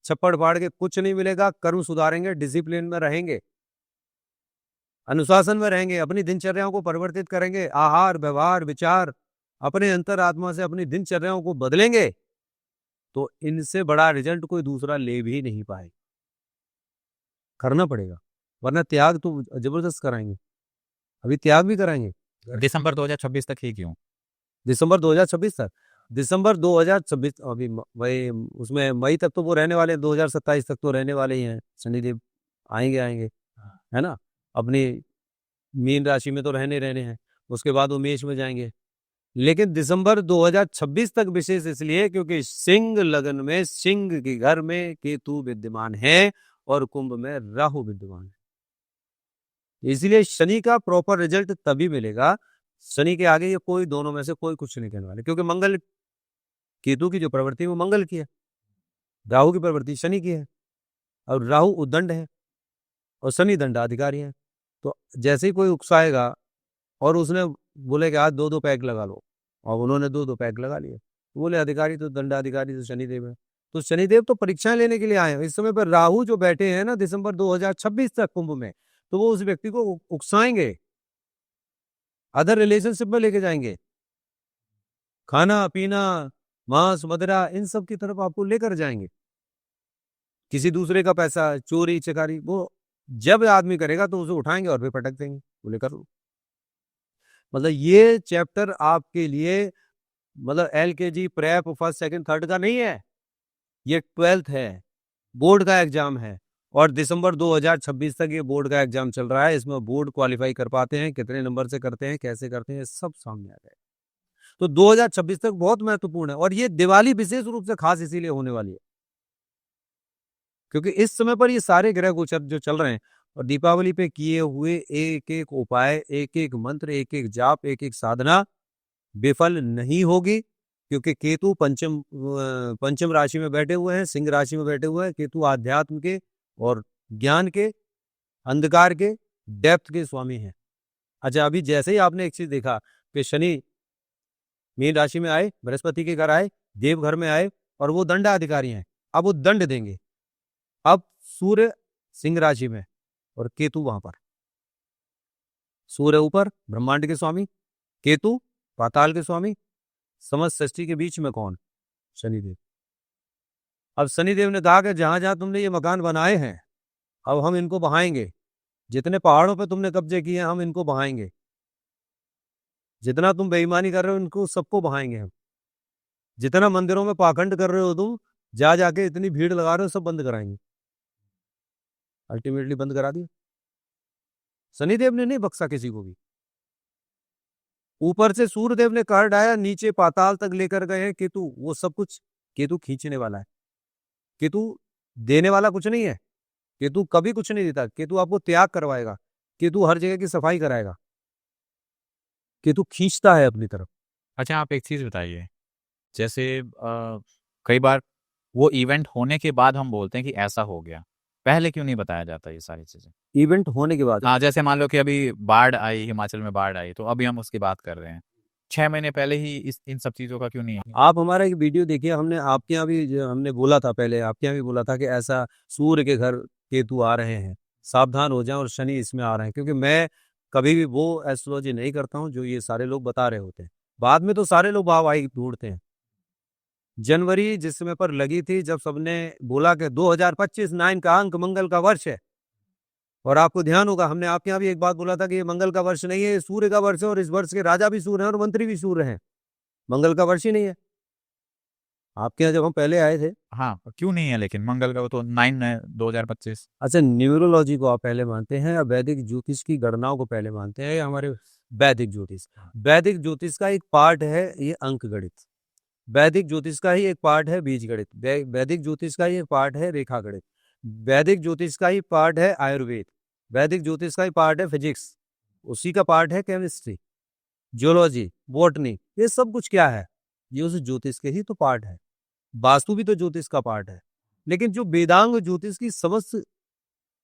छप्पड़ फाड़ के कुछ नहीं मिलेगा, कर्म सुधारेंगे, डिसिप्लिन में रहेंगे, अनुशासन में रहेंगे, अपनी दिनचर्याओं को परिवर्तित करेंगे, आहार व्यवहार विचार अपने अंतरात्मा से अपनी दिनचर्याओं को बदलेंगे, तो इनसे बड़ा रिजल्ट कोई दूसरा ले भी नहीं पाएगा। करना पड़ेगा, वरना त्याग तो जबरदस्त कराएंगे, अभी त्याग भी कराएंगे। दिसंबर 2026 तक ही क्यों? दिसंबर 2026 तक दिसंबर 2026 अभी वही उसमें मई तक तो वो रहने वाले हैं, 2027 तक तो रहने वाले ही हैं शनिदेव, आएंगे, है ना। अपनी मीन राशि में तो रहने हैं, उसके बाद वो मेष में जाएंगे। लेकिन दिसंबर 2026 तक विशेष इसलिए क्योंकि सिंह लगन में, सिंह के घर में केतु विद्यमान है और कुंभ में राहु विद्यमान है। इसलिए शनि का प्रॉपर रिजल्ट तभी मिलेगा, शनि के आगे ये कोई दोनों में से कोई कुछ नहीं कहने वाले, क्योंकि मंगल, केतु की जो प्रवृत्ति है वो मंगल की है, राहु की प्रवृत्ति शनि की है, और राहु उद्दंड है और शनि दंडाधिकारी है। तो जैसे ही कोई उकसाएगा और उसने बोले कि आज 2-2 पैक लगा लो, और उन्होंने 2-2 पैक लगा लिए, तो बोले अधिकारी तो दंडाधिकारी तो शनिदेव है। तो शनिदेव तो परीक्षाएं लेने के लिए आए हैं। इस समय पर राहु जो बैठे हैं ना दिसंबर 2026 तक कुंभ में, तो वो उस व्यक्ति को उकसाएंगे, अदर रिलेशनशिप में लेके जाएंगे, खाना पीना, मांस मदिरा, इन सब की तरफ आपको लेकर जाएंगे। किसी दूसरे का पैसा चोरी चकारी, वो जब आदमी करेगा तो उसे उठाएंगे और फिर पटक देंगे, बोले कर लो। मतलब ये चैप्टर आपके लिए मतलब LKG prep first second third का नहीं है, ये 12th है, बोर्ड का एग्जाम है, और दिसंबर 2026 तक ये बोर्ड का एग्जाम चल रहा है। इसमें बोर्ड क्वालिफाई कर पाते हैं, कितने नंबर से करते हैं, कैसे करते हैं, सब सामने आ जाएगा। तो 2026 तक बहुत महत्वपूर्ण है, और ये दिवाली विशेष रूप से खास इसीलिए होने वाली है क्योंकि इस समय पर ये सारे ग्रह गोचर जो चल रहे हैं, और दीपावली पे किए हुए एक एक उपाय, एक एक मंत्र, एक एक जाप, एक एक साधना विफल नहीं होगी, क्योंकि केतु पंचम राशि में बैठे हुए हैं, सिंह राशि में बैठे हुए हैं। केतु आध्यात्म के और ज्ञान के, अंधकार के, डेप्थ के स्वामी हैं। अच्छा, अभी जैसे ही आपने एक चीज देखा कि शनि मीन राशि में आए, बृहस्पति के घर आए, देव घर में आए, और वो दंडाधिकारी हैं, अब वो दंड देंगे। अब सूर्य सिंह राशि में और केतु वहां पर, सूर्य ऊपर ब्रह्मांड के स्वामी, केतु पाताल के स्वामी, समस्त सृष्टि के बीच में कौन? शनिदेव। अब शनिदेव ने कहा कि जहां जहां तुमने ये मकान बनाए हैं, अब हम इनको बहाएंगे, जितने पहाड़ों पे तुमने कब्जे किए हम इनको बहाएंगे, जितना तुम बेईमानी कर रहे हो इनको सबको बहाएंगे हम, जितना मंदिरों में पाखंड कर रहे हो तुम, जा जाके इतनी भीड़ लगा रहे हो, सब बंद कराएंगे। अल्टीमेटली बंद करा दिया। शनिदेव ने नहीं बख्शा किसी को भी। ऊपर से सूर्यदेव ने कहर डाया, नीचे पाताल तक लेकर गए हैं केतु, वो सब कुछ केतु खींचने वाला है। केतु देने वाला कुछ नहीं है, केतु कभी कुछ नहीं देता, केतु आपको त्याग करवाएगा, केतु हर जगह की सफाई कराएगा, केतु खींचता है अपनी तरफ। अच्छा, आप एक चीज़ बताइए, जैसे कई बार वो इवेंट होने के बाद हम बोलते हैं कि ऐसा हो गया, पहले क्यों नहीं बताया जाता ये सारी चीज़ें? इवेंट होने के बाद हाँ, जैसे मान लो कि अभी बाढ़ आई, हिमाचल में बाढ़ आई, तो अभी हम उसकी बात कर रहे हैं। 6 महीने पहले ही इन सब चीज़ों का क्यों नहीं है? आप हमारा एक वीडियो देखिए, हमने आपके यहाँ भी हमने बोला था, पहले आपके यहाँ भी बोला था कि ऐसा सूर्य के घर केतु आ रहे हैं, सावधान हो जाएं, और शनि इसमें आ रहे हैं, क्योंकि मैं कभी भी वो एस्ट्रोलॉजी नहीं करता हूँ जो ये सारे लोग बता रहे होते हैं। बाद में तो सारे लोग वाहवाही ढूंढते हैं। जनवरी जिस समय पर लगी थी, जब सबने बोला कि 2025 9 का अंक मंगल का वर्ष है, और आपको ध्यान होगा हमने आपके यहाँ भी एक बात बोला था कि ये मंगल का वर्ष नहीं है, ये सूर्य का वर्ष है, और इस वर्ष के राजा भी सूर्य हैं और मंत्री भी सूर्य हैं, मंगल का वर्ष ही नहीं है। आपके यहाँ जब हम पहले आए थे, हाँ, क्यों नहीं है लेकिन मंगल का, वो तो 9 है 2025। अच्छा, न्यूमरोलॉजी को आप पहले मानते हैं या वैदिक ज्योतिष की गणनाओं को पहले मानते हैं, या हमारे वैदिक ज्योतिष? वैदिक ज्योतिष का एक पार्ट है ये अंक गणित, वैदिक ज्योतिष का ही एक पार्ट है बीज गणित, वैदिक ज्योतिष का ही एक पार्ट है रेखा गणित, वैदिक ज्योतिष का ही पार्ट है आयुर्वेद, वैदिक ज्योतिष का ही पार्ट है फिजिक्स, उसी का पार्ट है केमिस्ट्री, जियोलॉजी, बॉटनी, ये सब कुछ क्या है? ये उस ज्योतिष के ही तो पार्ट है। वास्तु भी तो ज्योतिष का पार्ट है। लेकिन जो वेदांग ज्योतिष की समस्त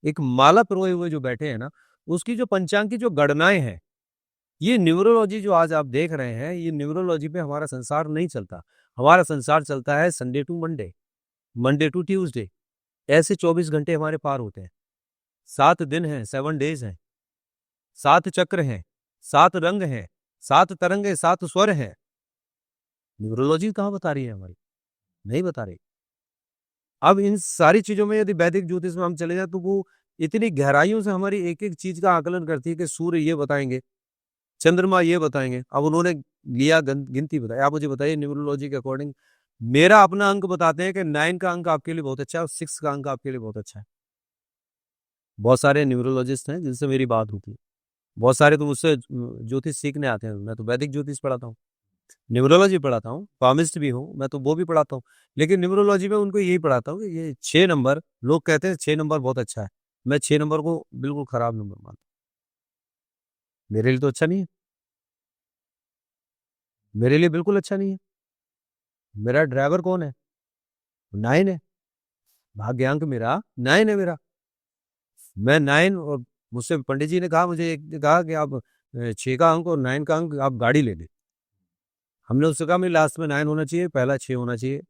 एक माला पिरोए हुए जो बैठे हैं ना, उसकी जो पंचांग की जो गणनाएं हैं, ये न्यूमरोलॉजी जो आज आप देख रहे हैं, ये न्यूमरोलॉजी पे हमारा संसार नहीं चलता। हमारा संसार चलता है Sunday to Monday, Monday to Tuesday, ऐसे 24 घंटे हमारे पार होते हैं। 7 दिन हैं, 7 डेज हैं, 7 चक्र हैं, 7 रंग हैं, 7 तरंगे, 7 स्वर हैं। न्यूमरोलॉजी कहाँ बता रही है हमारी? नहीं बता रही। अब इन सारी चीजों में यदि वैदिक ज्योतिष में हम चले जाए, तो वो इतनी गहराइयों से हमारी एक एक चीज का आकलन करती है कि सूर्य ये बताएंगे, चंद्रमा ये बताएंगे। अब उन्होंने लिया, गिनती बताई। आप मुझे बताइए न्यूमरोलॉजी के अकॉर्डिंग मेरा अपना अंक बताते हैं कि 9 का अंक आपके लिए बहुत अच्छा है और 6 का अंक आपके लिए बहुत अच्छा है। बहुत सारे न्यूमरोलॉजिस्ट हैं जिनसे मेरी बात होती है। बहुत सारे तो मुझसे ज्योतिष सीखने आते हैं। मैं तो वैदिक ज्योतिष पढ़ाता हूँ, न्यूमरोलॉजी पढ़ाता हूँ, पामिस्ट भी हूँ, मैं तो वो भी पढ़ाता हूँ। लेकिन न्यूमरोलॉजी में उनको यही पढ़ाता हूँ कि ये 6 नंबर, लोग कहते हैं 6 नंबर बहुत अच्छा है। मैं 6 नंबर को बिल्कुल खराब नंबर मानता हूँ। मेरे लिए तो अच्छा नहीं है। मेरे लिए बिल्कुल अच्छा नहीं है। मेरा ड्राइवर कौन है? 9 है। भाग्यांक मेरा 9 है मेरा। मैं 9 और मुझसे पंडित जी ने कहा, मुझे एक ने कहा कि आप 6 का अंक और 9 का अंक आप गाड़ी ले लें। हमने उससे कहा मेरी लास्ट में 9 होना चाहिए, पहला 6 होना चाहिए,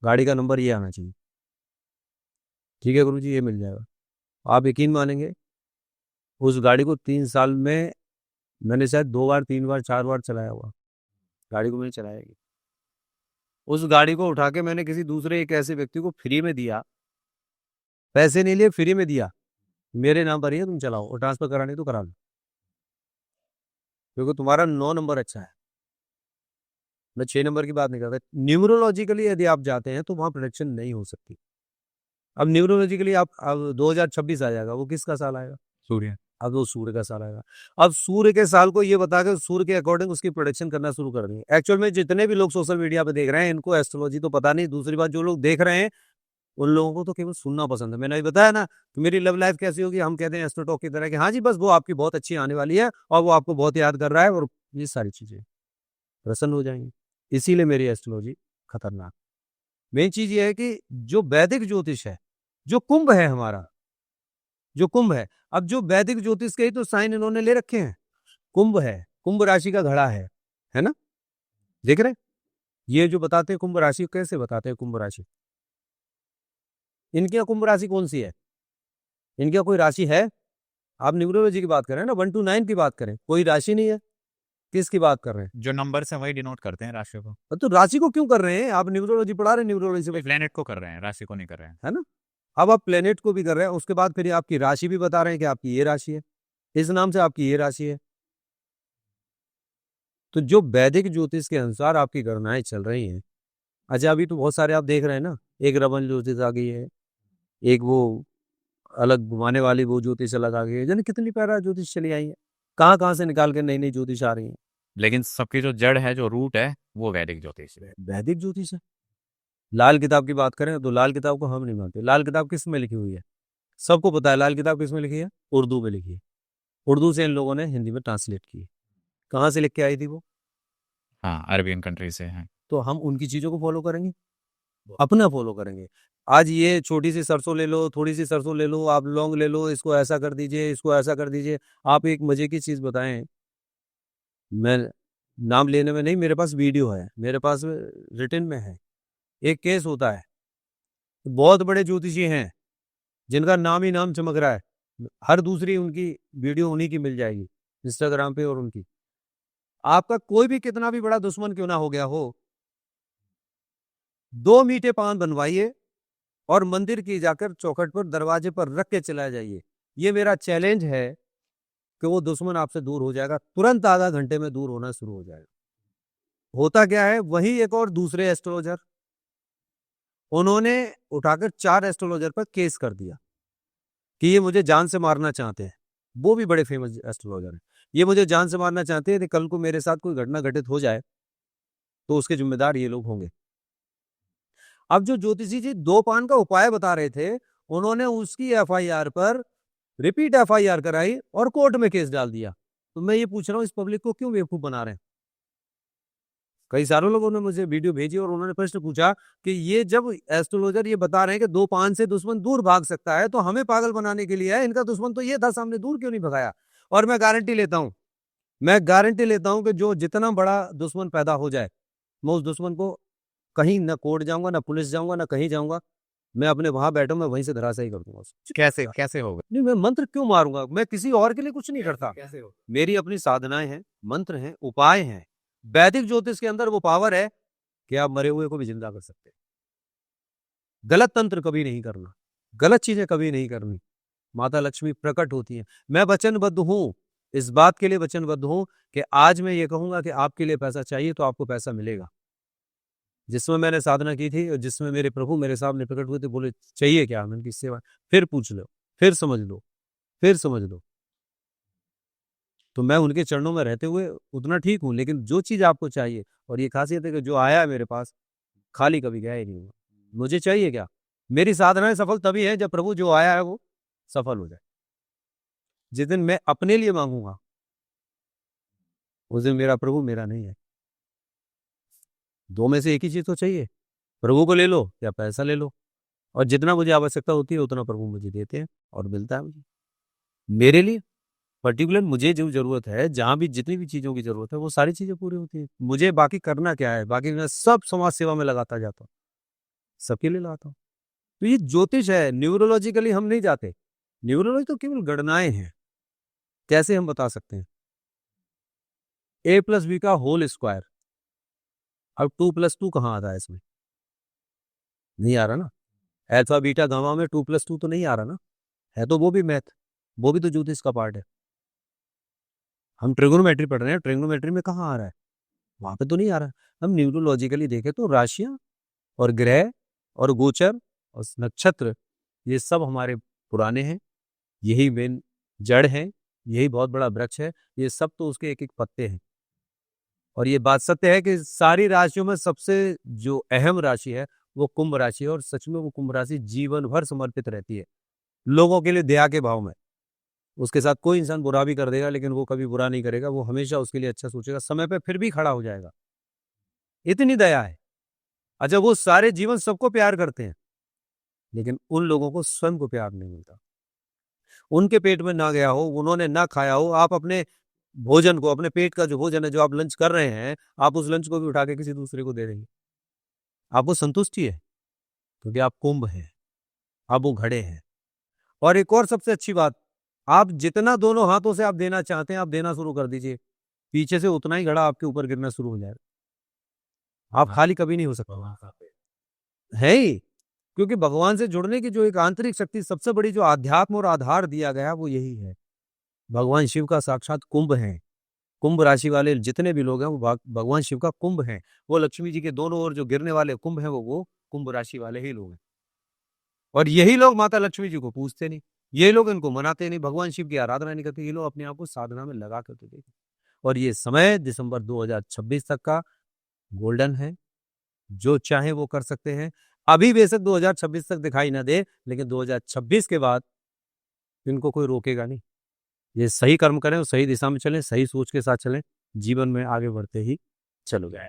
गाड़ी का नंबर ये आना चाहिए। ठीक है गुरुजी, ये मिल जाएगा। आप यकीन मानेंगे, उस गाड़ी को 3 साल में मैंने शायद 2 बार, 3 बार, 4 बार चलाया होगा। गाड़ी को मैंने चलाया ही। उस गाड़ी को उठा के मैंने किसी दूसरे एक ऐसे व्यक्ति को फ्री में दिया, पैसे नहीं लिए, फ्री में दिया। मेरे नाम पर ही है, तुम चलाओ और ट्रांसफर करानी तो करा लो, क्योंकि तुम्हारा 9 नंबर अच्छा है। मैं 6 नंबर की बात नहीं करता। न्यूमरोलॉजिकली यदि आप जाते हैं तो वहां प्रोडिक्शन नहीं हो सकती। अब न्यूमरोलॉजिकली आप अब 2026 आ जाएगा, वो किसका साल आएगा? सूर्य। अब वो सूर्य का साल आएगा। अब सूर्य के साल को ये बता के सूर्य के अकॉर्डिंग उसकी प्रोडिक्शन करना शुरू कर देंगे। एक्चुअल में जितने भी लोग सोशल मीडिया पे देख रहे हैं, इनको एस्ट्रोलॉजी तो पता नहीं। दूसरी बात, जो लोग देख रहे हैं उन लोगों को तो केवल सुनना पसंद है। मैंने अभी बताया ना कि मेरी लव लाइफ कैसी होगी, हम कहते हैं एस्ट्रोटॉक की तरह कि हाँ जी बस वो आपकी बहुत अच्छी आने वाली है और वो आपको बहुत याद कर रहा है और ये सारी चीजें प्रसन्न हो जाएंगी। इसीलिए मेरी एस्ट्रोलॉजी खतरनाक। मेन चीज ये है कि जो वैदिक ज्योतिष है, जो कुंभ है हमारा, जो कुंभ है, अब जो वैदिक ज्योतिष के ही तो साइन इन्होंने ले रखे हैं। कुंभ है, कुंभ राशि का घड़ा है ना? देख रहे हैं? ये जो बताते हैं कुंभ राशि, कैसे बताते हैं कुंभ राशि? इनकी कुंभ राशि कौन सी है? इनकी कोई राशि है? आप न्यूमरोलॉजी की बात कर रहे हैं ना, 1 to 9 की बात करें, कोई राशि नहीं है। किसकी बात कर रहे हैं? जो नंबर से वही डिनोट करते हैं राशि को। तो राशि को क्यों कर रहे हैं? आप न्यूमरोलॉजी पढ़ा रहे हैं, न्यूमरोलॉजी से, प्लेनेट को कर रहे हैं, राशि को नहीं कर रहे हैं। है ना? अब आप प्लेनेट को भी कर रहे हैं, उसके बाद फिर आपकी राशि भी बता रहे हैं कि आपकी ये राशि है, इस नाम से आपकी ये राशि है। तो जो वैदिक ज्योतिष के अनुसार आपकी गणनाएं चल रही हैं, अच्छा अभी तो बहुत सारे आप देख रहे हैं ना, एक रमन ज्योतिष आ गई है, एक वो अलग घुमाने वाली वो ज्योतिष अलग आ गई है, यानी कितनी प्यारा ज्योतिष चली आई है, कहाँ कहाँ से निकाल के नई नई ज्योतिष आ रही है। लेकिन सबकी जो जड़ है, जो रूट है, वो वैदिक ज्योतिष है। वैदिक ज्योतिष है। लाल किताब की बात करें तो लाल किताब को हम नहीं मानते। लाल किताब किस में लिखी हुई है? सबको पता है लाल किताब किस में लिखी है? उर्दू में लिखी है। उर्दू से इन लोगों ने हिंदी में ट्रांसलेट की है। कहाँ से लिख के आई थी वो? हाँ, अरबियन कंट्री से है। तो हम उनकी चीजों को फॉलो करेंगे, अपना फॉलो करेंगे। आज ये छोटी सी सरसों ले लो, थोड़ी सी सरसों ले लो, आप लौंग ले लो, इसको ऐसा कर दीजिए, इसको ऐसा कर दीजिए। आप एक मजे की चीज बताएं, मैं नाम लेने में नहीं, मेरे पास वीडियो है, मेरे पास रिटन में है। एक केस होता है, बहुत बड़े ज्योतिषी हैं जिनका नाम ही नाम चमक रहा है, हर दूसरी उनकी वीडियो उन्हीं की मिल जाएगी इंस्टाग्राम पे। और उनकी, आपका कोई भी कितना भी बड़ा दुश्मन क्यों ना हो गया हो, 2 मीठे पान बनवाइए और मंदिर की जाकर चौखट पर दरवाजे पर रख के चला जाइए। ये मेरा चैलेंज है कि वो दुश्मन आपसे दूर हो जाएगा, तुरंत आधा घंटे में दूर होना शुरू हो जाएगा। होता क्या है, वही एक और दूसरे एस्ट्रोलॉजर, उन्होंने उठाकर 4 एस्ट्रोलॉजर पर केस कर दिया कि ये मुझे जान से मारना चाहते हैं। वो भी बड़े फेमस एस्ट्रोलॉजर हैं। ये मुझे जान से मारना चाहते हैं कि कल को मेरे साथ कोई घटना घटित हो जाए तो उसके जिम्मेदार ये लोग होंगे। अब जो ज्योतिषी जी 2 पान का उपाय बता रहे थे, उन्होंने उसकी एफआईआर पर रिपीट एफआईआर कराई और कोर्ट में केस डाल दिया। तो मैं ये पूछ रहा हूँ, इस पब्लिक को क्यों बेवकूफ बना रहे हैं? कई सारे लोगों ने मुझे वीडियो भेजी और उन्होंने प्रश्न पूछा कि ये जब एस्ट्रोलॉजर ये बता रहे हैं कि 2 पान से दुश्मन दूर भाग सकता है, तो हमें पागल बनाने के लिए है, इनका दुश्मन तो ये था, सामने दूर क्यों नहीं भगाया? और मैं गारंटी लेता हूं कि जो जितना बड़ा दुश्मन पैदा हो जाए, मैं उस दुश्मन को कहीं ना कोर्ट जाऊंगा, ना पुलिस जाऊंगा, ना कहीं जाऊंगा, मैं अपने वहां बैठूं, मैं वहीं से धराशायी कर दूंगा उसको। कैसे कैसे होगा? नहीं, मैं मंत्र क्यों मारूंगा? मैं किसी और के लिए कुछ नहीं करता। मेरी अपनी साधनाएं हैं, मंत्र हैं, उपाय हैं। वैदिक ज्योतिष के अंदर वो पावर है कि आप मरे हुए को भी जिंदा कर सकते हैं। गलत तंत्र कभी नहीं करना, गलत चीजें कभी नहीं करनी। माता लक्ष्मी प्रकट होती हैं। मैं वचनबद्ध हूं इस बात के लिए वचनबद्ध हूं कि आज मैं ये कहूंगा कि आपके लिए पैसा चाहिए तो आपको पैसा मिलेगा। जिसमें मैंने साधना की थी और जिसमें मेरे प्रभु मेरे सामने प्रकट हुए थे, बोले चाहिए क्या, मैंने की सेवा, फिर पूछ लो, फिर समझ लो, फिर समझ लो। तो मैं उनके चरणों में रहते हुए उतना ठीक हूं, लेकिन जो चीज आपको चाहिए, और ये खासियत है कि जो आया है मेरे पास खाली कभी गया ही नहीं हुआ। मुझे चाहिए क्या, मेरी साधनाएं सफल तभी है जब प्रभु जो आया है वो सफल हो जाए। जिस दिन मैं अपने लिए मांगूंगा उस दिन मेरा प्रभु मेरा नहीं है। दो में से एक ही चीज तो चाहिए, प्रभु को ले लो या पैसा ले लो। और जितना मुझे आवश्यकता होती है उतना प्रभु मुझे देते हैं और मिलता है मुझे। मेरे लिए पर्टिकुलर मुझे जो जरूरत है, जहां भी जितनी भी चीजों की जरूरत है, वो सारी चीजें पूरी होती है। मुझे बाकी करना क्या है, बाकी मैं सब समाज सेवा में लगाता जाता हूँ, सबके लिए लगाता हूँ। तो ये ज्योतिष है, न्यूरोलॉजिकली हम नहीं जाते। न्यूरोलॉजी तो केवल गणनाएं हैं। कैसे हम बता सकते हैं, a+b का होल स्क्वायर। अब 2+2 कहाँ आता है इसमें, नहीं आ रहा ना। अल्फा बीटा गामा में 2+2 तो नहीं आ रहा ना, है तो वो भी मैथ, वो भी तो ज्योतिष का पार्ट है। हम ट्रिगोनोमेट्री पढ़ रहे हैं, ट्रिगोनोमेट्री में कहाँ आ रहा है, वहां पे तो नहीं आ रहा। हम न्यूरोलॉजिकली देखें तो राशियां और ग्रह और गोचर और नक्षत्र, ये सब हमारे पुराने हैं। यही मेन जड़ है, यही बहुत बड़ा वृक्ष है। ये सब तो उसके एक एक पत्ते हैं। और ये बात सत्य है कि सारी राशियों में सबसे जो अहम राशि है वो कुंभ राशि है। और सच में वो कुंभ राशि जीवन भर समर्पित रहती है लोगों के लिए, दया के भाव में। उसके साथ कोई इंसान बुरा भी कर देगा लेकिन वो कभी बुरा नहीं करेगा, वो हमेशा उसके लिए अच्छा सोचेगा, समय पे फिर भी खड़ा हो जाएगा। इतनी दया है। अच्छा, वो सारे जीवन सबको प्यार करते हैं, लेकिन उन लोगों को स्वयं को प्यार नहीं मिलता। उनके पेट में ना गया हो, उन्होंने ना खाया हो, आप अपने भोजन को, अपने पेट का जो भोजन है, जो आप लंच कर रहे हैं, आप उस लंच को भी उठा के किसी दूसरे को दे रहे हैं। आपको संतुष्टि है क्योंकि आप कुंभ हैं, आप वो घड़े हैं। और एक और सबसे अच्छी बात, आप जितना दोनों हाथों से आप देना चाहते हैं, आप देना शुरू कर दीजिए, पीछे से उतना ही घड़ा आपके ऊपर गिरना शुरू हो जाएगा। आप खाली कभी नहीं हो सकते, है ही। क्योंकि भगवान से जुड़ने की जो एक आंतरिक शक्ति, सबसे बड़ी जो आध्यात्म और आधार दिया गया वो यही है। भगवान शिव का साक्षात कुंभ है। कुंभ राशि वाले जितने भी लोग हैं वो भगवान शिव का कुंभ हैं। वो लक्ष्मी जी के दोनों ओर जो गिरने वाले कुंभ हैं वो कुंभ राशि वाले ही लोग हैं। और यही लोग माता लक्ष्मी जी को पूजते नहीं, ये लोग इनको मनाते नहीं, भगवान शिव की आराधना नहीं करते। ये लोग अपने आप को साधना में लगा करके देखते। और ये समय दिसंबर 2026 तक का गोल्डन है, जो चाहे वो कर सकते हैं। अभी बेशक 2026 तक दिखाई ना दे, लेकिन 2026 के बाद इनको कोई रोकेगा नहीं। ये सही कर्म करें और सही दिशा में चलें, सही सोच के साथ चलें, जीवन में आगे बढ़ते ही चलो गए।